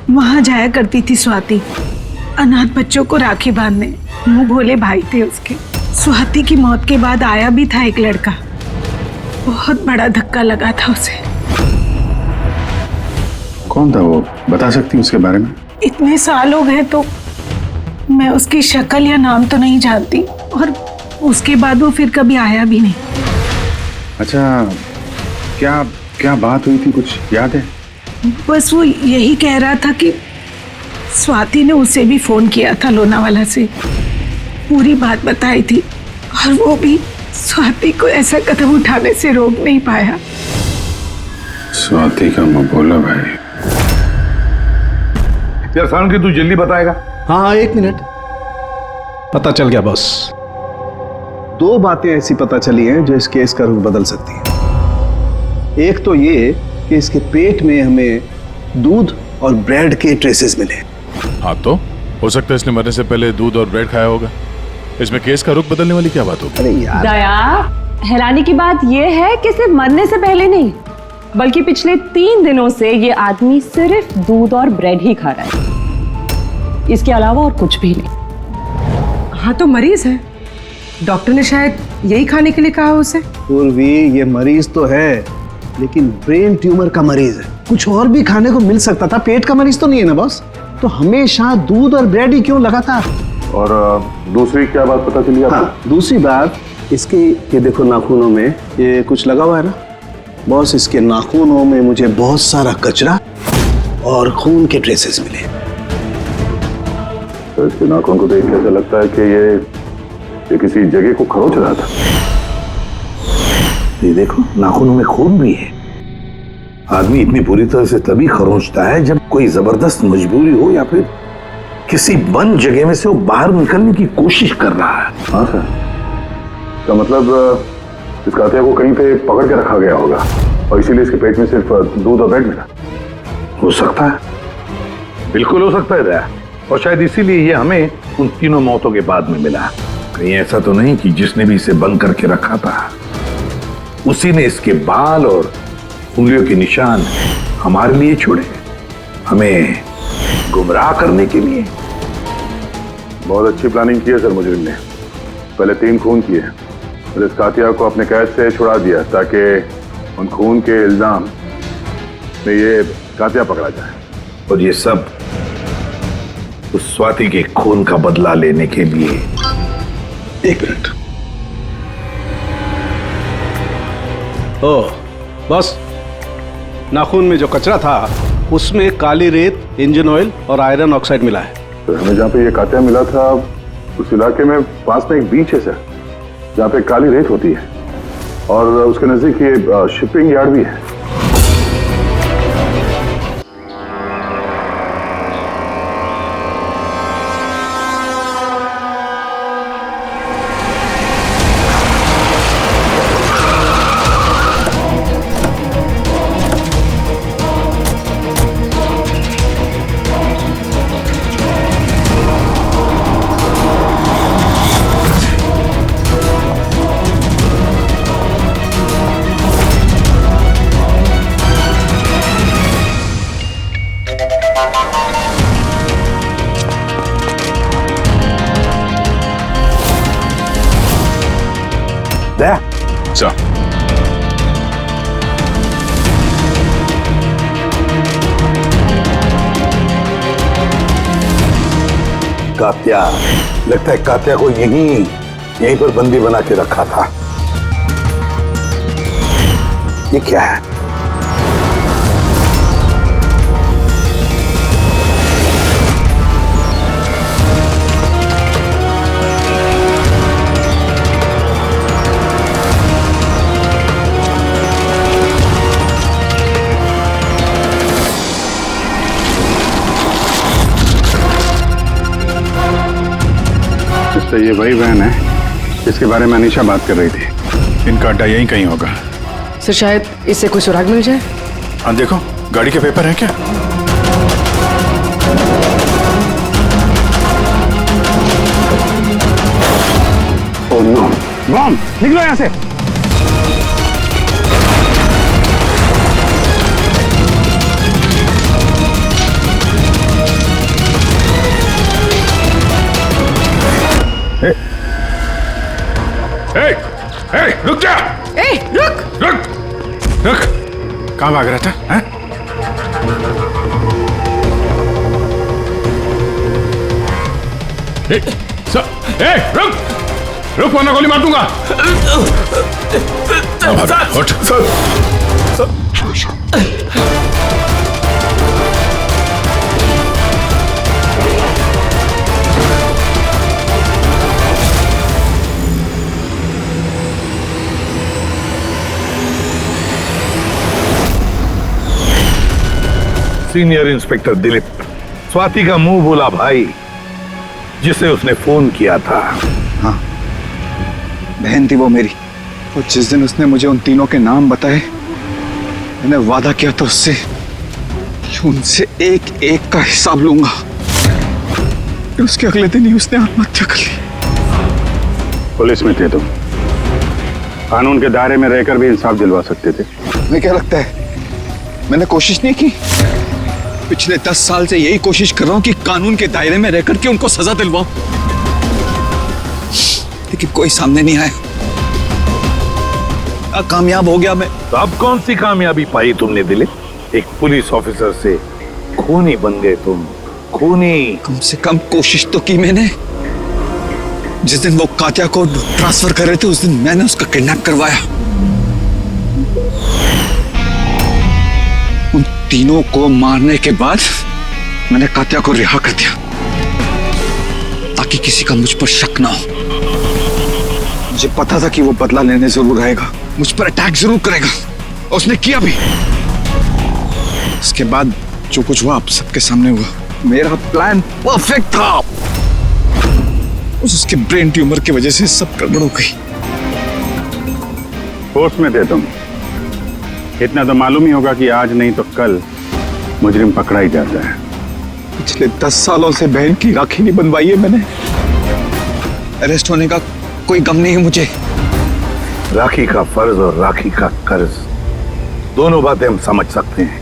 वहां जाया करती थी स्वाति, अनाथ बच्चों को राखी बांधने। मुंह भोले भाई थे उसके। स्वाति की मौत के बाद आया भी था एक लड़का, बहुत बड़ा धक्का लगा था उसे। कौन था वो, बता सकती हैं उसके बारे में? इतने साल हो गए तो मैं उसकी शक्ल या नाम तो नहीं जानती, और उसके बाद वो फिर कभी आया भी नहीं। अच्छा, क्या बात हुई थी, कुछ याद है? बस वो यही कह रहा था कि स्वाति ने उसे भी फोन किया था लोनावाला से, पूरी बात बताई थी, और वो भी स्वाति को ऐसा कदम उठाने से रोक नहीं पाया। स्वाति का मबोला भाई। यार सारण की तू जल्दी बताएगा? हाँ, 1 मिनट। पता चल गया बॉस। 2 बातें ऐसी पता चली हैं जो इस केस का रुख बदल सकती हैं। एक तो ये कि इसके पेट में हमें दूध और ब्रेड के ट्रेसेस मिले। हाँ, तो हो सकता है इसने मरने से पहले दूध और ब्रेड खाया होगा। इसमें केस का रुख बदलने वाली क्या बात होगी? अरे यार, दया, हैरानी की बात यह है कि सिर्फ मरने से पहले नहीं, बल्कि पिछले 3 दिनों से ये आदमी सिर्फ दूध और ब्रेड ही खा रहा है, इसके अलावा और कुछ भी नहीं। हाँ, तो मरीज है, डॉक्टर ने शायद यही खाने के लिए कहा उसे। पूर्वी, ये मरीज तो है, लेकिन ब्रेन ट्यूमर का मरीज है। कुछ और भी खाने को मिल सकता था, पेट का मरीज तो नहीं है ना बॉस। तो हमेशा दूध और ब्रेड ही क्यों लगा था? और दूसरी क्या बात पता चली आपको? हाँ, दूसरी बात इसकी, ये देखो नाखूनों में ये कुछ लगा हुआ है ना बॉस। इसके नाखूनों में मुझे बहुत सारा कचरा और खून के ट्रेसेस मिले। तो इसके नाखून को देख के ऐसा लगता है कि ये किसी जगह को खरोच रहा था। ये देखो, नाखूनों में खून भी है। आदमी इतनी बुरी तरह से तभी खरोंचता है जब कोई जबरदस्त मजबूरी हो या फिर किसी बंद जगह में से वो बाहर निकलने की कोशिश कर रहा है। हाँ सर, इसका मतलब इस कातिया को कहीं पे पकड़ के रखा गया होगा और इसीलिए इसके पेट में सिर्फ दूध और ब्रेड मिला। हो सकता है, बिल्कुल हो सकता है दया। और शायद इसीलिए ये हमें उन तीनों मौतों के बाद में मिला। कहीं ऐसा तो नहीं कि जिसने भी इसे बंद करके रखा था उसी ने इसके बाल और उंगलियों के निशान हमारे लिए छोड़े, हमें गुमराह करने के लिए। बहुत अच्छी प्लानिंग की है सर मुजरिम ने। पहले 3 खून किए, फिर इस कातिया को अपने कैद से छुड़ा दिया ताकि उन खून के इल्जाम में ये कातिया पकड़ा जाए। और ये सब उस स्वाति के खून का बदला लेने के लिए। 1 मिनट। ओह बस, नाखून में जो कचरा था उसमें काली रेत, इंजन ऑयल और आयरन ऑक्साइड मिला है। तो हमें जहाँ पे ये कातिया मिला था उस इलाके में पास में एक बीच है सर, जहाँ पे काली रेत होती है और उसके नजदीक ये शिपिंग यार्ड भी है। सर कात्या, लगता है कात्या को यहीं पर बंदी बना के रखा था। ये क्या है? तो ये वही वैन है जिसके बारे में अनीशा बात कर रही थी। इनका अड्डा यहीं कहीं होगा। सर शायद इससे कोई सुराग मिल जाए। हाँ देखो, गाड़ी के पेपर हैं क्या? ओह नो, बम! निकलो यहाँ से। रुक जा! रुक! रुक! कहाँ भाग रहा था? हैं? रुक! रुक वरना गोली मार दूंगा। उठ। सीनियर इंस्पेक्टर दिलीप, स्वाति का मुंह बोला भाई जिसे उसने फोन किया था। हाँ, बहन थी वो मेरी। और जिस दिन उसने मुझे उन तीनों के नाम बताए, मैंने वादा किया था उससे कि उनसे एक एक का हिसाब लूंगा। फिर उसके अगले दिन ही उसने आत्महत्या कर ली। पुलिस में थे तुम, कानून के दायरे में रहकर भी इंसाफ दिलवा सकते थे। तुम्हें क्या लगता है मैंने कोशिश नहीं की? पिछले 10 साल से यही कोशिश कर रहा हूं कि कानून के दायरे में रहकर के उनको सजा दिलवाऊं, लेकिन कोई सामने नहीं आया। कामयाब हो गया मैं। तो अब कौन सी कामयाबी पाई तुमने दिलीप? एक पुलिस ऑफिसर से खूनी बन गए तुम, खूनी। कम से कम कोशिश तो की मैंने। जिस दिन वो कात्या को ट्रांसफर कर रहे थे उस दिन मैंने उसका किडनैप करवाया। उन तीनों को मारने के बाद मैंने कात्या को रिहा कर दिया ताकि किसी का मुझ पर शक ना हो। मुझे पता था कि वो बदला लेने जरूर आएगा, मुझ पर अटैक जरूर करेगा, और उसने किया भी। उसके बाद जो कुछ हुआ आप सबके सामने हुआ। मेरा प्लान परफेक्ट था, उसके ब्रेन ट्यूमर की वजह से सब गड़बड़ हो गई। होश में थे तुम, इतना तो मालूम ही होगा कि आज नहीं तो कल मुजरिम पकड़ा ही जाता है। पिछले 10 सालों से बहन की राखी नहीं बनवाई है मैंने। अरेस्ट होने का कोई गम नहीं है मुझे। राखी का फर्ज और राखी का कर्ज दोनों बातें हम समझ सकते हैं,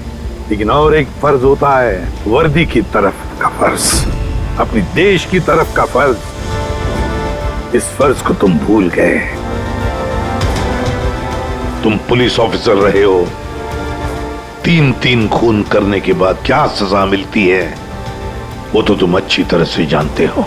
लेकिन और एक फर्ज होता है वर्दी की तरफ का फर्ज। अपनी देश की तरफ का फर्ज, इस फर्ज को तुम भूल गए। तुम पुलिस ऑफिसर रहे हो, 3-3 खून करने के बाद क्या सजा मिलती है वो तो तुम अच्छी तरह से जानते हो।